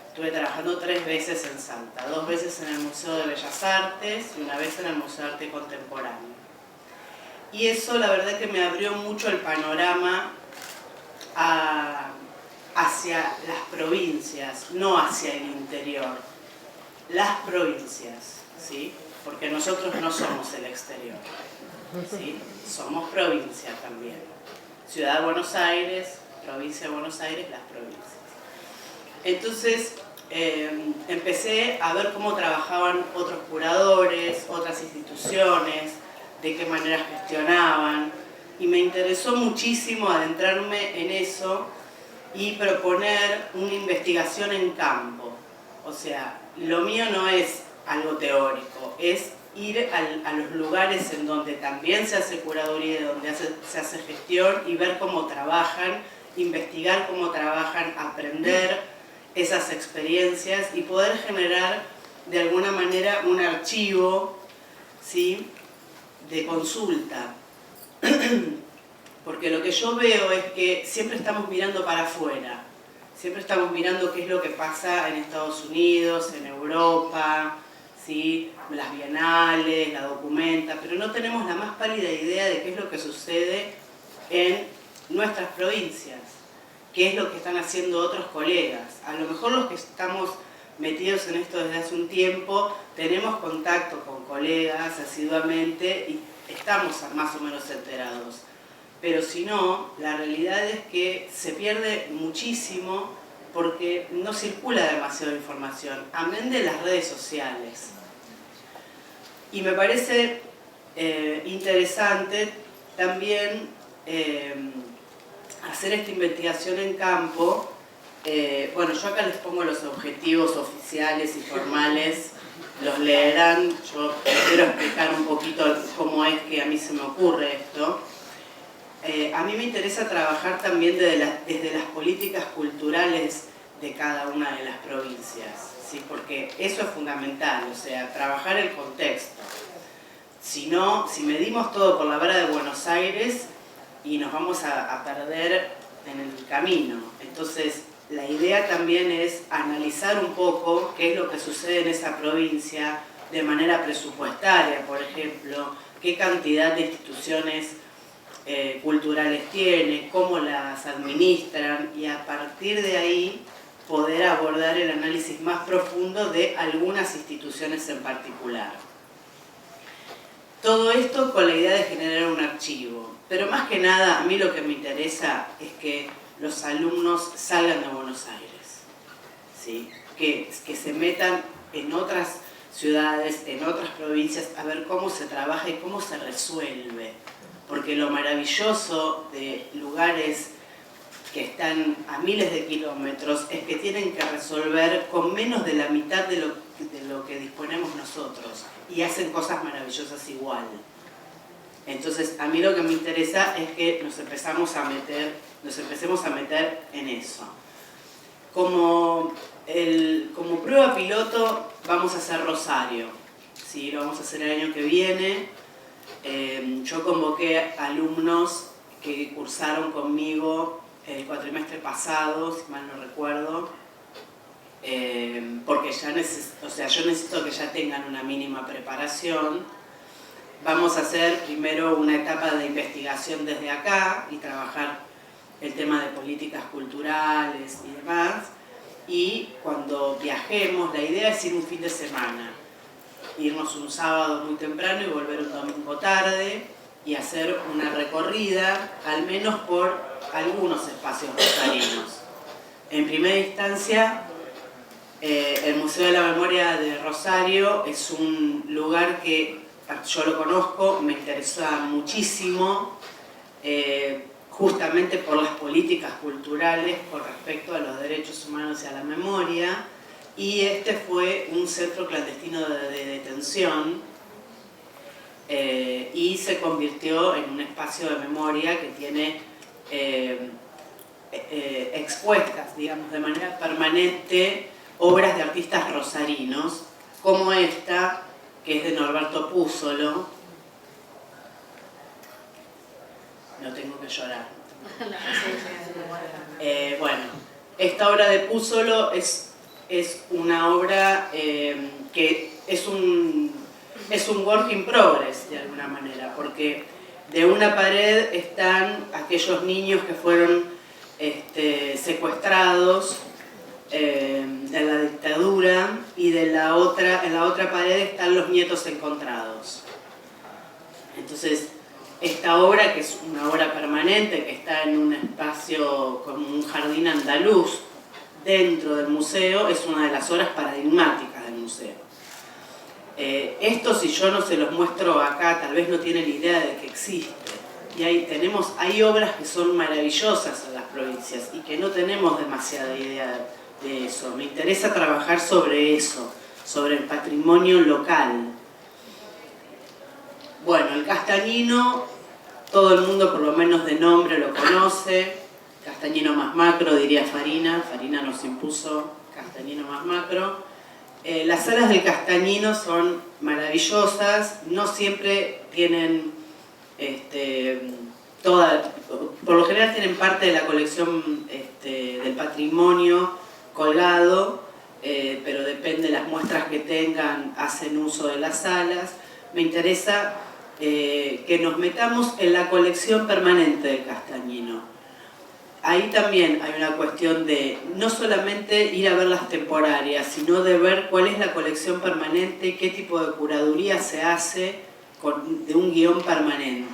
Estuve trabajando 3 veces en Salta, 2 veces en el Museo de Bellas Artes y 1 vez en el Museo de Arte Contemporáneo. Y eso la verdad que me abrió mucho el panorama hacia las provincias, no hacia el interior. Las provincias, ¿sí? Porque nosotros no somos el exterior, ¿sí? Somos provincia también. Ciudad de Buenos Aires, provincia de Buenos Aires, las provincias. Entonces empecé a ver cómo trabajaban otros curadores, otras instituciones, de qué manera gestionaban, y me interesó muchísimo adentrarme en eso y proponer una investigación en campo. O sea, lo mío no es algo teórico, es ir a los lugares en donde también se hace curaduría, donde se hace gestión y ver cómo trabajan, investigar cómo trabajan, aprender esas experiencias y poder generar de alguna manera un archivo, ¿sí?, de consulta. Porque lo que yo veo es que siempre estamos mirando para afuera, siempre estamos mirando qué es lo que pasa en Estados Unidos, en Europa, ¿sí?, las bienales, la documenta, pero no tenemos la más pálida idea de qué es lo que sucede en nuestras provincias, qué es lo que están haciendo otros colegas. A lo mejor los que estamos metidos en esto desde hace un tiempo, tenemos contacto con colegas asiduamente y estamos más o menos enterados. Pero si no, la realidad es que se pierde muchísimo porque no circula demasiada información, amén de las redes sociales. Y me parece interesante también hacer esta investigación en campo. Bueno, yo acá les pongo los objetivos oficiales y formales, los leerán. Yo quiero explicar un poquito cómo es que a mí se me ocurre esto. A mí me interesa trabajar también desde las políticas culturales de cada una de las provincias, ¿sí? Porque eso es fundamental, o sea, trabajar el contexto. Si no, si medimos todo por la vara de Buenos Aires y nos vamos a perder en el camino. Entonces, la idea también es analizar un poco qué es lo que sucede en esa provincia de manera presupuestaria, por ejemplo, qué cantidad de instituciones culturales tiene, cómo las administran, y a partir de ahí poder abordar el análisis más profundo de algunas instituciones en particular. Todo esto con la idea de generar un archivo, pero más que nada a mí lo que me interesa es que los alumnos salgan de Buenos Aires, ¿sí? que se metan en otras ciudades, en otras provincias, a ver cómo se trabaja y cómo se resuelve. Porque lo maravilloso de lugares que están a miles de kilómetros es que tienen que resolver con menos de la mitad de lo que disponemos nosotros, y hacen cosas maravillosas igual. Entonces, a mí lo que me interesa es que nos empecemos a meter en eso. Como prueba piloto vamos a hacer Rosario, ¿sí? Lo vamos a hacer el año que viene. Yo convoqué alumnos que cursaron conmigo el cuatrimestre pasado, si mal no recuerdo, porque yo necesito que ya tengan una mínima preparación. Vamos a hacer primero una etapa de investigación desde acá y trabajar el tema de políticas culturales y demás, y cuando viajemos, la idea es ir un fin de semana, irnos un sábado muy temprano y volver un domingo tarde y hacer una recorrida, al menos por algunos espacios rosarinos. En primera instancia, El Museo de la Memoria de Rosario es un lugar que yo lo conozco, me interesa muchísimo, justamente por las políticas culturales con respecto a los derechos humanos y a la memoria, y este fue un centro clandestino de detención y se convirtió en un espacio de memoria que tiene expuestas, digamos, de manera permanente obras de artistas rosarinos, como esta, que es de Norberto Púzolo. No tengo que llorar. Bueno, esta obra de Púzolo es una obra que es un work in progress, de alguna manera, porque de una pared están aquellos niños que fueron secuestrados de la dictadura, y en la otra pared están los nietos encontrados. Entonces, esta obra, que es una obra permanente, que está en un espacio como un jardín andaluz dentro del museo, es una de las obras paradigmáticas del museo. Esto, si yo no se los muestro acá, tal vez no tienen idea de que existe. Y hay obras que son maravillosas en las provincias y que no tenemos demasiada idea de eso. Me interesa trabajar sobre eso, sobre el patrimonio local. Bueno, el Castañino, todo el mundo por lo menos de nombre lo conoce. Castañino más macro, diría Farina. Farina nos impuso Castañino más macro. Las salas del Castañino son maravillosas, no siempre tienen por lo general tienen parte de la colección del patrimonio colgado, pero depende de las muestras que tengan, hacen uso de las salas. Me interesa que nos metamos en la colección permanente del Castañino. Ahí también hay una cuestión de no solamente ir a ver las temporarias, sino de ver cuál es la colección permanente, qué tipo de curaduría se hace de un guión permanente.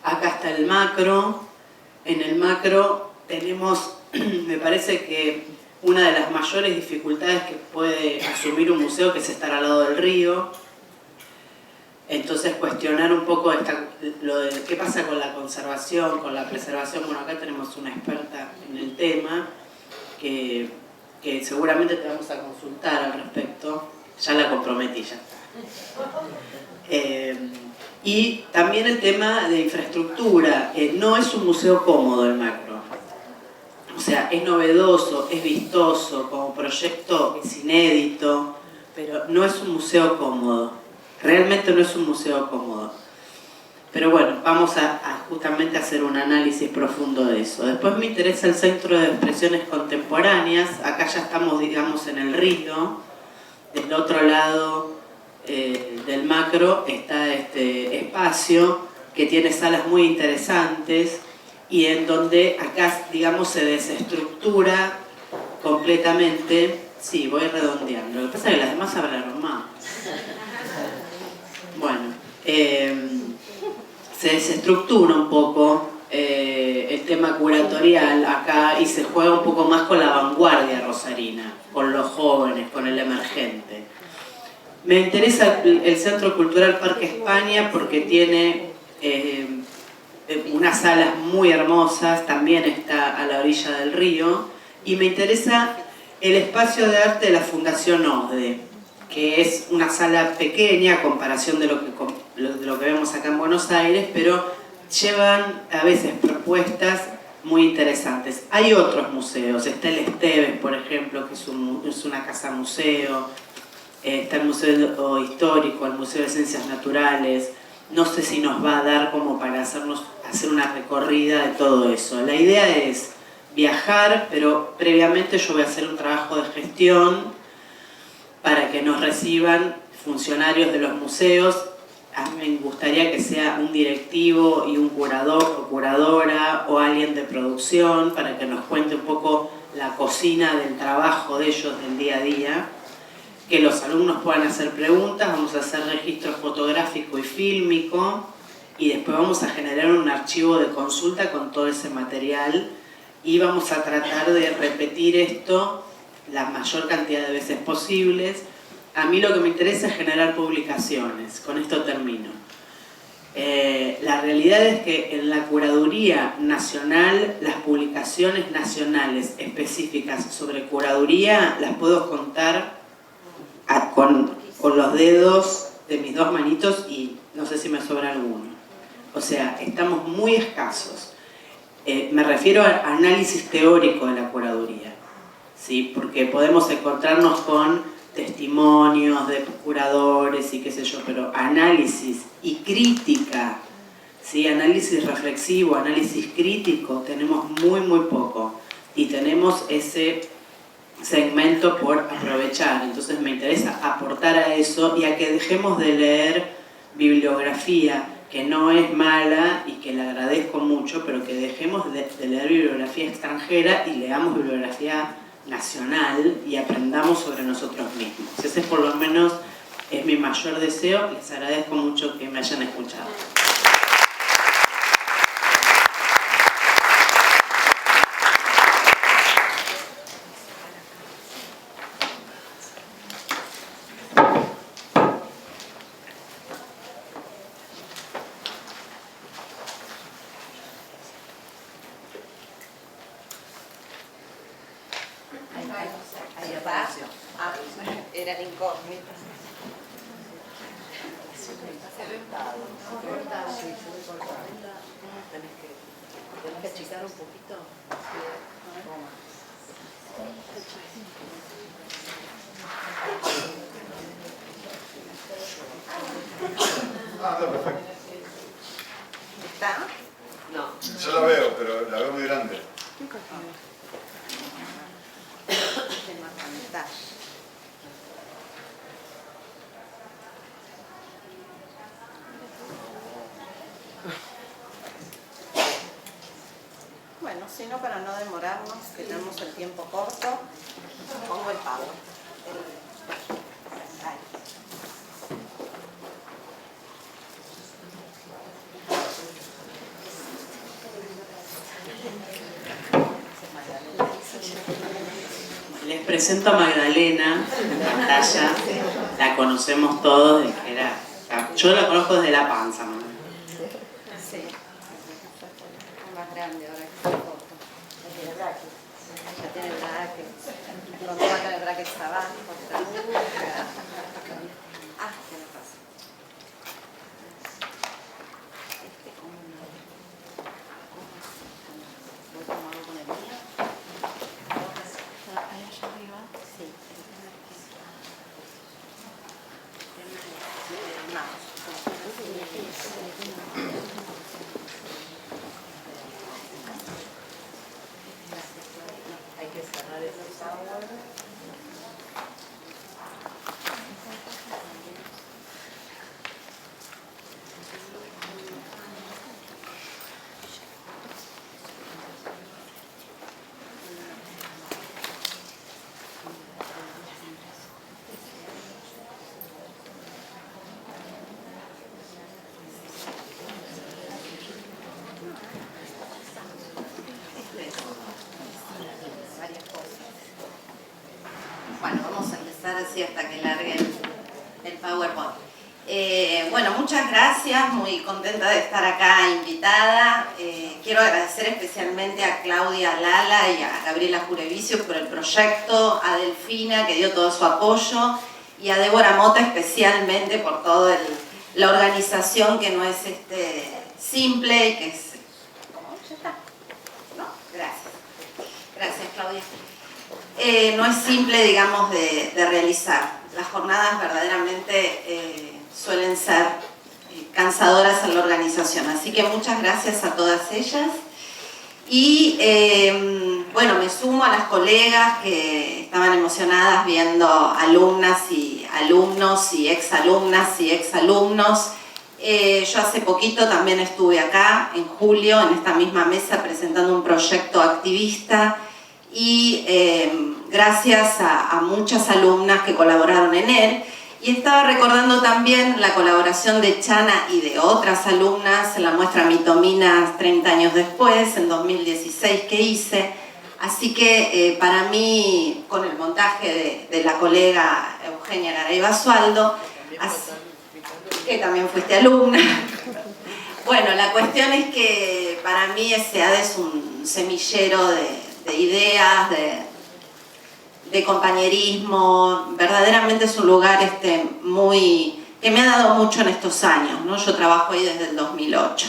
Acá está el macro. En el macro tenemos, me parece que una de las mayores dificultades que puede asumir un museo, que es estar al lado del río. Entonces cuestionar un poco lo de qué pasa con la conservación, con la preservación. Bueno, acá tenemos una experta en el tema que seguramente te vamos a consultar al respecto. Ya la comprometí, ya está. Y también el tema de infraestructura. No es un museo cómodo el macro. O sea, es novedoso, es vistoso, como proyecto es inédito, pero no es un museo cómodo. Realmente no es un museo cómodo. Pero bueno, vamos a justamente hacer un análisis profundo de eso. Después me interesa el Centro de Expresiones Contemporáneas. Acá ya estamos, digamos, en el río. Del otro lado del macro está este espacio que tiene salas muy interesantes y en donde acá, digamos, se desestructura completamente. Sí, voy redondeando. Lo que pasa es que las demás hablaron más. Bueno, se desestructura un poco el tema curatorial acá y se juega un poco más con la vanguardia rosarina, con los jóvenes, con el emergente. Me interesa el Centro Cultural Parque España porque tiene unas salas muy hermosas, también está a la orilla del río, y me interesa el espacio de arte de la Fundación OSDE, que es una sala pequeña a comparación de lo que vemos acá en Buenos Aires, pero llevan a veces propuestas muy interesantes. Hay otros museos, está el Esteves, por ejemplo, que es una casa museo, está el Museo Histórico, el Museo de Ciencias Naturales. No sé si nos va a dar como para hacer una recorrida de todo eso. La idea es viajar, pero previamente yo voy a hacer un trabajo de gestión para que nos reciban funcionarios de los museos. A mí me gustaría que sea un directivo y un curador o curadora o alguien de producción para que nos cuente un poco la cocina del trabajo de ellos del día a día, que los alumnos puedan hacer preguntas, vamos a hacer registro fotográfico y fílmico y después vamos a generar un archivo de consulta con todo ese material y vamos a tratar de repetir esto la mayor cantidad de veces posibles. A mí lo que me interesa es generar publicaciones, con esto termino. La realidad es que en la curaduría nacional, las publicaciones nacionales específicas sobre curaduría las puedo contar con los dedos de mis dos manitos y no sé si me sobra alguno. O sea, estamos muy escasos. Me refiero a análisis teórico de la curaduría, ¿sí? Porque podemos encontrarnos con testimonios de curadores y qué sé yo, pero análisis y crítica, ¿sí? Análisis reflexivo, análisis crítico, tenemos muy poco y tenemos ese segmento por aprovechar. Entonces me interesa aportar a eso y a que dejemos de leer bibliografía que no es mala y que le agradezco mucho, pero que dejemos de leer bibliografía extranjera y leamos bibliografía nacional y aprendamos sobre nosotros mismos. Ese por lo menos es mi mayor deseo. Les agradezco mucho que me hayan escuchado. Eran incógnitas. Tenés que achicar un poquito. No, perfecto. ¿Está? No. Yo la veo, pero la veo muy grande. Bueno, si no, para no demorarnos, que tenemos el tiempo corto, pongo el power. Ahí. Les presento a Magdalena en pantalla, la conocemos todos, de que era, yo la conozco desde la panza, ¿no? Sí. Más grande ahora que se corta. Ya tiene el bracket. Pronto va a tener el bracket abajo. Ah, tiene razón. Voy a tomarlo con el mío. Ahí allá arriba. Sí. Hay que cerrar ese power. Varias cosas. Bueno, vamos a empezar así hasta que largue el PowerPoint. Bueno, muchas gracias, muy contenta de estar acá invitada. Quiero agradecer especialmente a Claudia Lala y a Gabriela Jurevicio por el proyecto, a Delfina que dio todo su apoyo y a Débora Mota especialmente por toda la organización que no es simple y que es... ¿Cómo? ¿Ya está? ¿No? Gracias. Gracias, Claudia. No es simple, digamos, de realizar. Las jornadas verdaderamente suelen ser cansadoras en la organización. Así que muchas gracias a todas ellas. Y bueno, me sumo a las colegas que estaban emocionadas viendo alumnas y alumnos y exalumnas y exalumnos. Yo hace poquito también estuve acá, en julio, en esta misma mesa presentando un proyecto activista y gracias a muchas alumnas que colaboraron en él. Y estaba recordando también la colaboración de Chana y de otras alumnas en la muestra Mitominas 30 años después, en 2016 que hice. Así que para mí, con el montaje de la colega Eugenia Garay Basualdo, que también fuiste alumna. Bueno, la cuestión es que para mí SEADE es un semillero de ideas, de compañerismo, verdaderamente es un lugar que me ha dado mucho en estos años, ¿no? Yo trabajo ahí desde el 2008.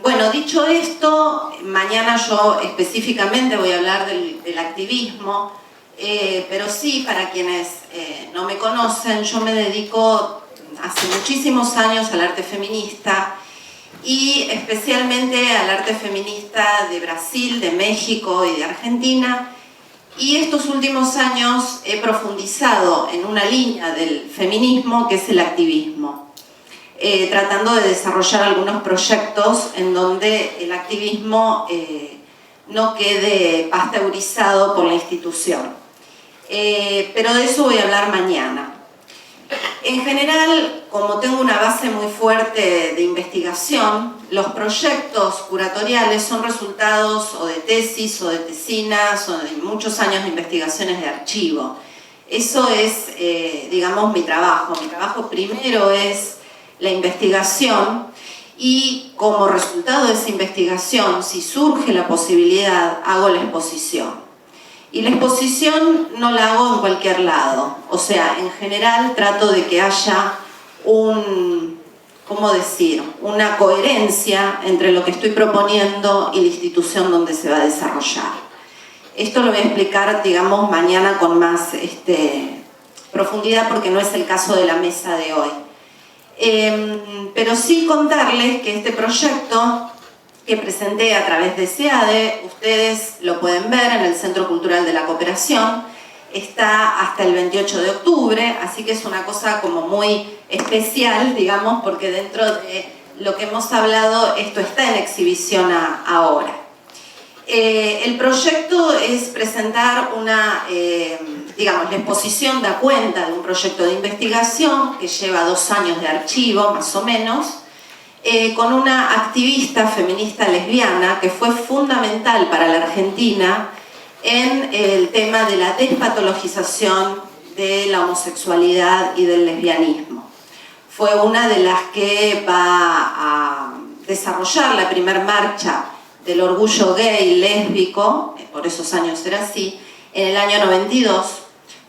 Bueno, dicho esto, mañana yo específicamente voy a hablar del activismo, pero sí, para quienes no me conocen, yo me dedico hace muchísimos años al arte feminista y especialmente al arte feminista de Brasil, de México y de Argentina, y estos últimos años he profundizado en una línea del feminismo que es el activismo, tratando de desarrollar algunos proyectos en donde el activismo no quede pasteurizado por la institución. Pero de eso voy a hablar mañana. En general, como tengo una base muy fuerte de investigación, los proyectos curatoriales son resultados o de tesis o de tesinas o de muchos años de investigaciones de archivo. Eso es, digamos, mi trabajo. Mi trabajo primero es la investigación y como resultado de esa investigación, si surge la posibilidad, hago la exposición. Y la exposición no la hago en cualquier lado, o sea, en general trato de que haya una coherencia entre lo que estoy proponiendo y la institución donde se va a desarrollar. Esto lo voy a explicar, digamos, mañana con más profundidad porque no es el caso de la mesa de hoy. Pero sí contarles que este proyecto que presenté a través de SEADE, ustedes lo pueden ver en el Centro Cultural de la Cooperación, está hasta el 28 de octubre, así que es una cosa como muy especial, digamos, porque dentro de lo que hemos hablado, esto está en exhibición ahora. El proyecto es presentar la exposición da cuenta de un proyecto de investigación que lleva 2 años de archivo, más o menos, con una activista feminista lesbiana que fue fundamental para la Argentina en el tema de la despatologización de la homosexualidad y del lesbianismo. Fue una de las que va a desarrollar la primera marcha del orgullo gay lésbico, por esos años era así, en el año 92,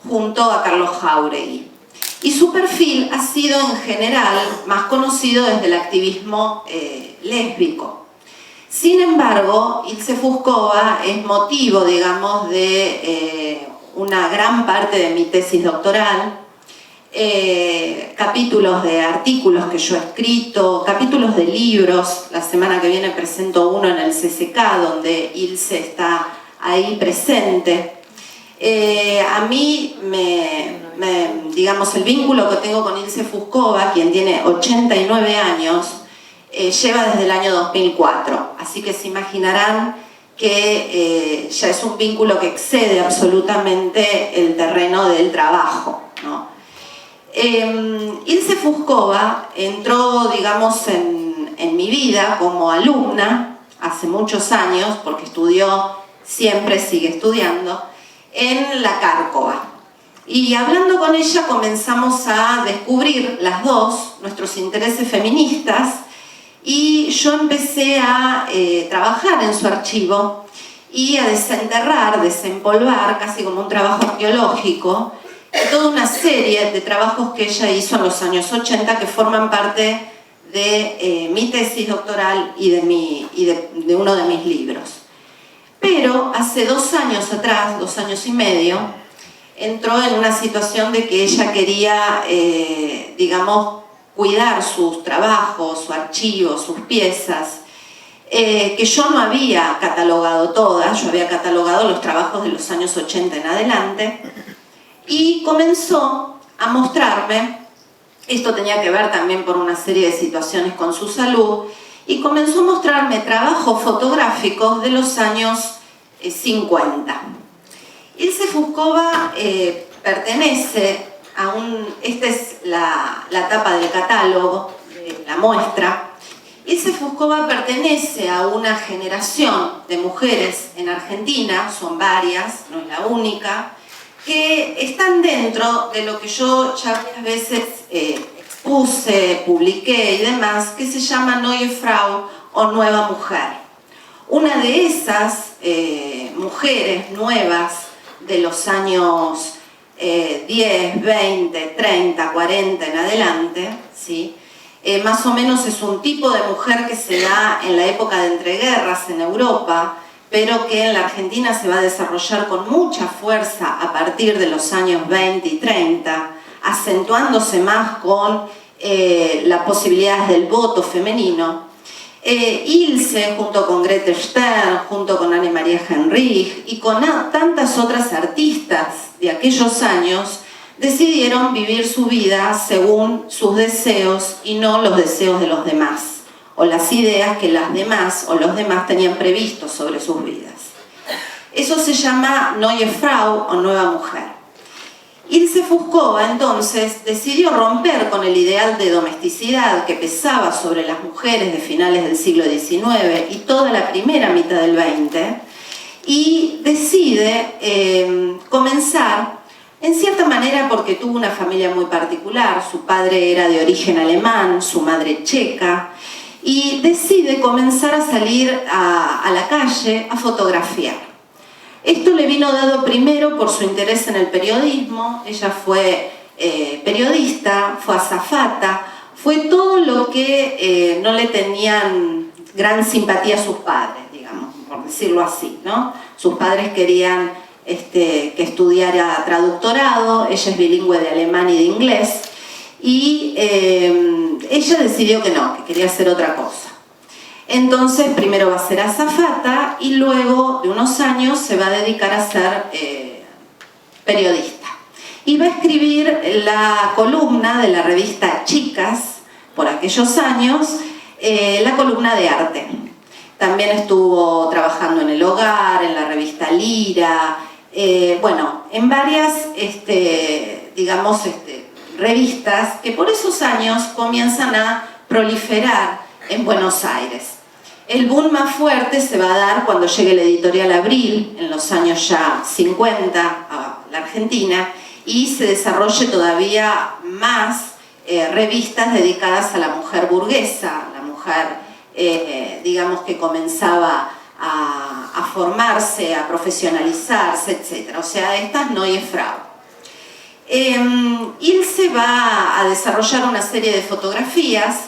junto a Carlos Jáuregui. Y su perfil ha sido en general más conocido desde el activismo lésbico. Sin embargo, Ilse Fuscova es motivo, digamos, de una gran parte de mi tesis doctoral, capítulos de artículos que yo he escrito, capítulos de libros. La semana que viene presento uno en el CCK donde Ilse está ahí presente. A mí digamos, el vínculo que tengo con Ilse Fuscova, quien tiene 89 años, lleva desde el año 2004, así que se imaginarán que ya es un vínculo que excede absolutamente el terreno del trabajo, ¿no? Ilse Fuscova entró, digamos, en mi vida como alumna hace muchos años, porque estudió, siempre sigue estudiando, en la Cárcova. Y hablando con ella comenzamos a descubrir las dos nuestros intereses feministas y yo empecé a trabajar en su archivo y a desenterrar, desempolvar, casi como un trabajo arqueológico, toda una serie de trabajos que ella hizo en los años 80 que forman parte de mi tesis doctoral y de uno de mis libros. Pero hace 2 años atrás, 2 años y medio, entró en una situación de que ella quería, digamos, cuidar sus trabajos, su archivo, sus piezas, que yo no había catalogado todas, yo había catalogado los trabajos de los años 80 en adelante, y comenzó a mostrarme, esto tenía que ver también por una serie de situaciones con su salud, y comenzó a mostrarme trabajos fotográficos de los años 50. Ilse Fuscova pertenece a esta es la tapa del catálogo, de la muestra, Ilse Fuscova pertenece a una generación de mujeres en Argentina, son varias, no es la única, que están dentro de lo que yo ya varias veces expuse, publiqué y demás, que se llama Neue Frau o Nueva Mujer. Una de esas mujeres nuevas de los años 10, 20, 30, 40 en adelante, ¿sí? Más o menos es un tipo de mujer que se da en la época de entreguerras en Europa, pero que en la Argentina se va a desarrollar con mucha fuerza a partir de los años 20 y 30, acentuándose más con las posibilidades del voto femenino. Ilse, junto con Grete Stern, junto con Anne-Marie Henrich y con tantas otras artistas de aquellos años, decidieron vivir su vida según sus deseos y no los deseos de los demás, o las ideas que las demás o los demás tenían previstos sobre sus vidas. Eso se llama Neue Frau o Nueva Mujer. Ilse Fuscova entonces decidió romper con el ideal de domesticidad que pesaba sobre las mujeres de finales del siglo XIX y toda la primera mitad del XX, y decide comenzar, en cierta manera porque tuvo una familia muy particular, su padre era de origen alemán, su madre checa, y decide comenzar a salir a la calle a fotografiar. Esto le vino dado primero por su interés en el periodismo. Ella fue periodista, fue azafata, fue todo lo que no le tenían gran simpatía a sus padres, digamos, por decirlo así, ¿no? Sus padres querían que estudiara traductorado, ella es bilingüe de alemán y de inglés, y ella decidió que no, que quería hacer otra cosa. Entonces primero va a ser azafata y luego de unos años se va a dedicar a ser periodista. Y va a escribir la columna de la revista Chicas, por aquellos años, la columna de arte. También estuvo trabajando en El Hogar, en la revista Lira, bueno, en varias, digamos, revistas que por esos años comienzan a proliferar en Buenos Aires. El boom más fuerte se va a dar cuando llegue la editorial Abril, en los años ya 50, a la Argentina, y se desarrolle todavía más revistas dedicadas a la mujer burguesa, la mujer, digamos, que comenzaba a formarse, a profesionalizarse, etc. O sea, estas Neue Frau. Ilse va a desarrollar una serie de fotografías,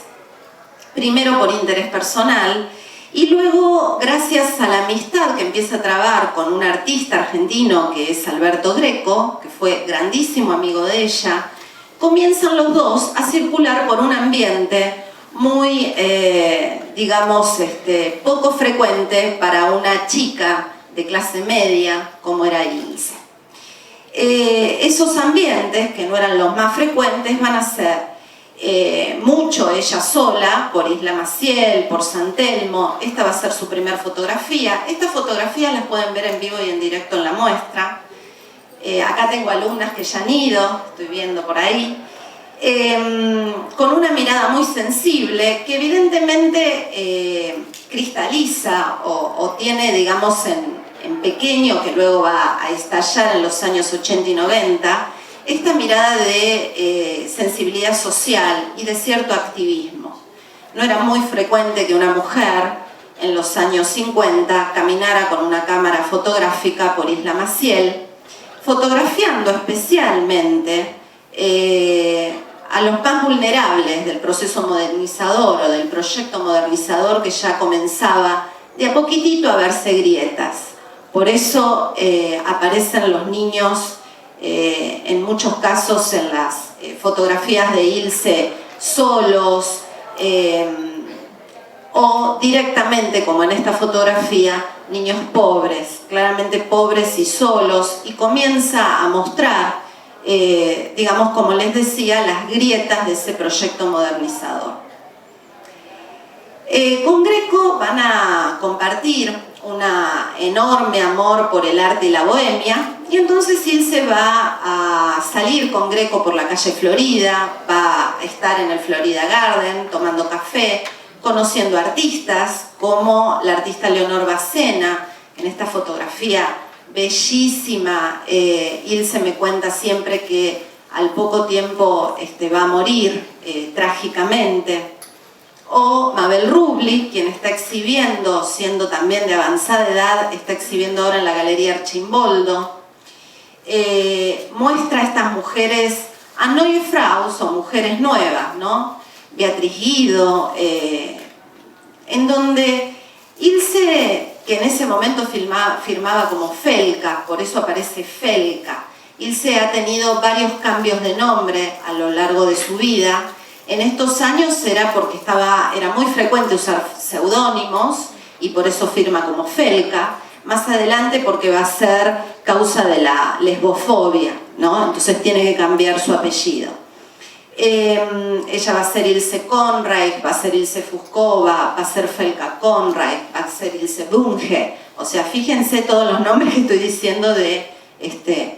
primero por interés personal, y luego, gracias a la amistad que empieza a trabar con un artista argentino que es Alberto Greco, que fue grandísimo amigo de ella, comienzan los dos a circular por un ambiente muy, digamos, poco frecuente para una chica de clase media como era Ilse. Esos ambientes, que no eran los más frecuentes, van a ser mucho ella sola, por Isla Maciel, por San Telmo. Esta va a ser su primera fotografía. Estas fotografías las pueden ver en vivo y en directo en la muestra. Acá tengo alumnas que ya han ido, estoy viendo por ahí, con una mirada muy sensible que evidentemente cristaliza o tiene, digamos, en pequeño, que luego va a estallar en los años 80 y 90, esta mirada de sensibilidad social y de cierto activismo. No era muy frecuente que una mujer en los años 50 caminara con una cámara fotográfica por Isla Maciel, fotografiando especialmente a los más vulnerables del proceso modernizador o del proyecto modernizador que ya comenzaba de a poquitito a verse grietas. Por eso aparecen los niños en muchos casos en las fotografías de Ilse solos o directamente, como en esta fotografía, niños pobres, claramente pobres y solos, y comienza a mostrar, digamos, como les decía, las grietas de ese proyecto modernizador. Con Greco van a compartir un enorme amor por el arte y la bohemia, y entonces Ilse va a salir con Greco por la calle Florida, va a estar en el Florida Garden tomando café, conociendo artistas como la artista Leonor Bacena. En esta fotografía bellísima, Ilse me cuenta siempre que al poco tiempo va a morir trágicamente. O Mabel Rubli, quien está exhibiendo, siendo también de avanzada edad, está exhibiendo ahora en la Galería Archimboldo. Muestra a estas mujeres a Neue Fraus, o mujeres nuevas, ¿no? Beatriz Guido, en donde Ilse, que en ese momento firmaba como Felka, por eso aparece Felka. Ilse ha tenido varios cambios de nombre a lo largo de su vida. En estos años era porque era muy frecuente usar seudónimos y por eso firma como Felka. Más adelante porque va a ser causa de la lesbofobia, ¿no? Entonces tiene que cambiar su apellido. Ella va a ser Ilse Conreich, va a ser Ilse Fuskova, va a ser Felka Conreich, va a ser Ilse Bunge. O sea, fíjense todos los nombres que estoy diciendo de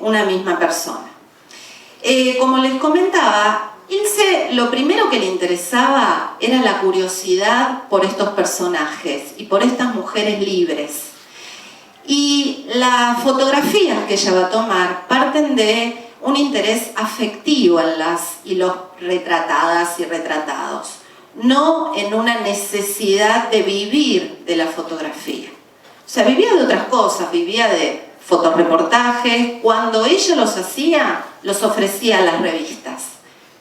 una misma persona. Como les comentaba, Ilse lo primero que le interesaba era la curiosidad por estos personajes y por estas mujeres libres. Y las fotografías que ella va a tomar parten de un interés afectivo en los retratadas y retratados, no en una necesidad de vivir de la fotografía. O sea, vivía de otras cosas, vivía de fotoreportajes. Cuando ella los hacía, los ofrecía a las revistas.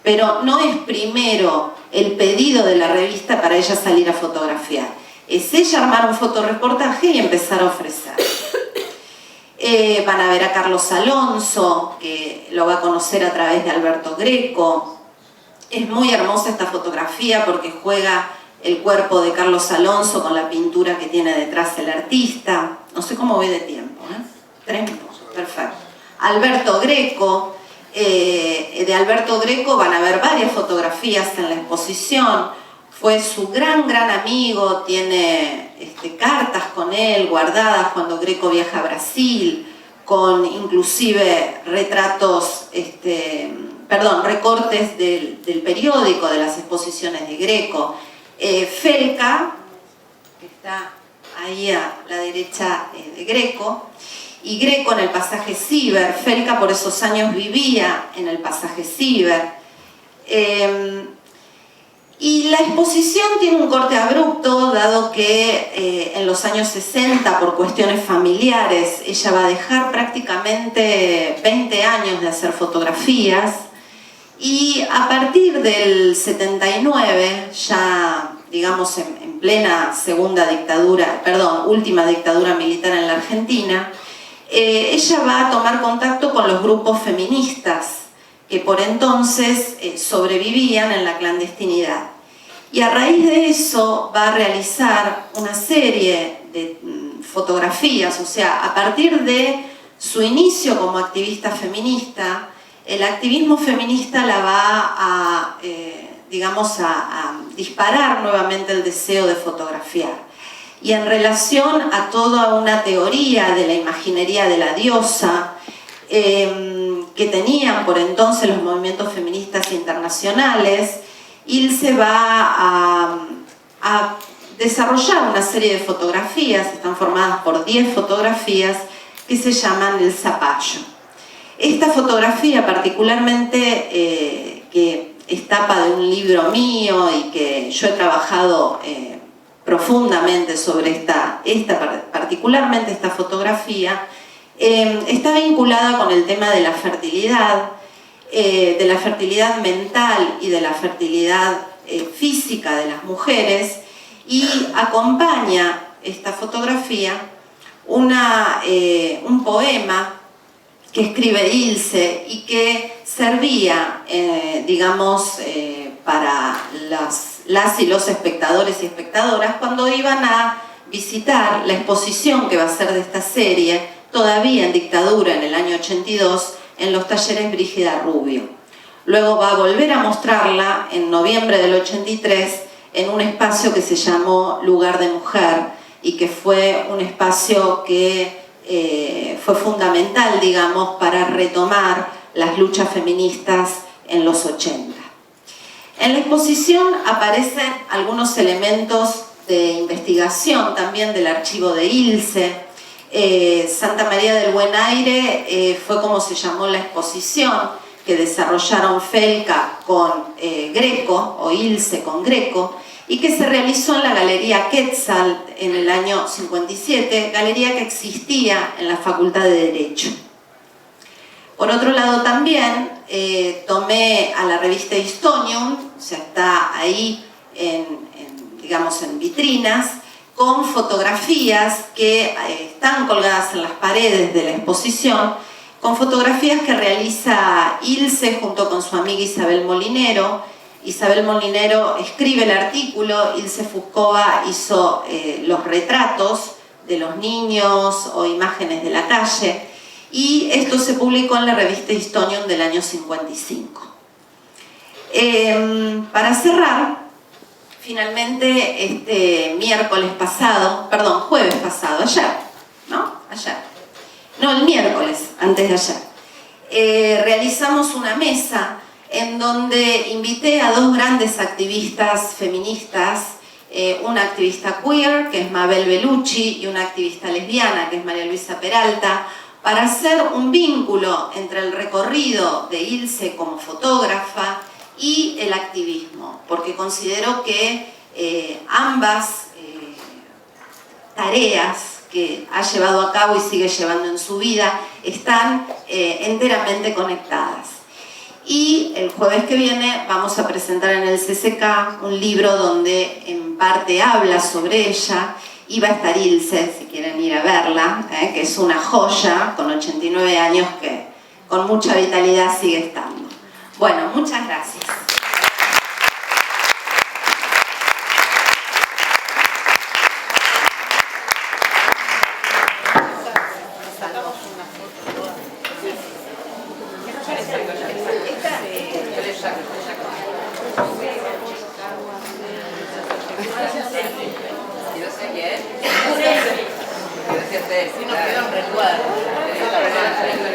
Pero no es primero el pedido de la revista para ella salir a fotografiar. Es ella armar un fotoreportaje y empezar a ofrecer. Van a ver a Carlos Alonso, que lo va a conocer a través de Alberto Greco. Es muy hermosa esta fotografía porque juega el cuerpo de Carlos Alonso con la pintura que tiene detrás el artista. No sé cómo voy de tiempo, 3 minutos, perfecto. Alberto Greco. De Alberto Greco van a ver varias fotografías en la exposición. Fue su gran amigo, tiene cartas con él guardadas cuando Greco viaja a Brasil, con inclusive retratos, recortes del periódico de las exposiciones de Greco. Felka, que está ahí a la derecha de Greco, y Greco en el pasaje Ciber. Felka por esos años vivía en el pasaje Ciber. Y la exposición tiene un corte abrupto, dado que en los años 60, por cuestiones familiares, ella va a dejar prácticamente 20 años de hacer fotografías, y a partir del 79, ya digamos en plena última dictadura militar en la Argentina, ella va a tomar contacto con los grupos feministas que por entonces sobrevivían en la clandestinidad. Y a raíz de eso va a realizar una serie de fotografías, o sea, a partir de su inicio como activista feminista, el activismo feminista la va a disparar nuevamente el deseo de fotografiar. Y en relación a toda una teoría de la imaginería de la diosa que tenían por entonces los movimientos feministas internacionales, Ilse va a desarrollar una serie de fotografías, están formadas por 10 fotografías que se llaman el zapallo. Esta fotografía particularmente, que es tapa de un libro mío y que yo he trabajado profundamente sobre particularmente esta fotografía, está vinculada con el tema de la fertilidad mental y de la fertilidad física de las mujeres, y acompaña esta fotografía un poema que escribe Ilse y que servía, para las y los espectadores y espectadoras cuando iban a visitar la exposición que va a ser de esta serie, todavía en dictadura en el año 82, en los talleres Brígida Rubio. Luego va a volver a mostrarla en noviembre del 83 en un espacio que se llamó Lugar de Mujer y que fue un espacio que fue fundamental, digamos, para retomar las luchas feministas en los 80. En la exposición aparecen algunos elementos de investigación también del archivo de Ilse. Santa María del Buen Aire fue como se llamó la exposición que desarrollaron Felca con Greco, o Ilse con Greco, y que se realizó en la Galería Quetzal en el año 57, galería que existía en la Facultad de Derecho. Por otro lado también tomé a la revista Histonium, o sea, está ahí digamos en vitrinas, con fotografías que están colgadas en las paredes de la exposición, con fotografías que realiza Ilse junto con su amiga Isabel Molinero. Isabel Molinero escribe el artículo, Ilse Fuscova hizo los retratos de los niños o imágenes de la calle, y esto se publicó en la revista Histonium del año 55. Para cerrar, finalmente este jueves pasado, ayer, ¿no? Ayer. No, el miércoles, antes de ayer. Realizamos una mesa en donde invité a dos grandes activistas feministas, una activista queer, que es Mabel Bellucci, y una activista lesbiana, que es María Luisa Peralta, para hacer un vínculo entre el recorrido de Ilse como fotógrafa y el activismo, porque considero que ambas tareas que ha llevado a cabo y sigue llevando en su vida están enteramente conectadas. Y el jueves que viene vamos a presentar en el CCK un libro donde en parte habla sobre ella, y va a estar Ilse, si quieren ir a verla, que es una joya, con 89 años, que con mucha vitalidad sigue estando. Bueno, muchas gracias. Sí, nos queda un recuerdo.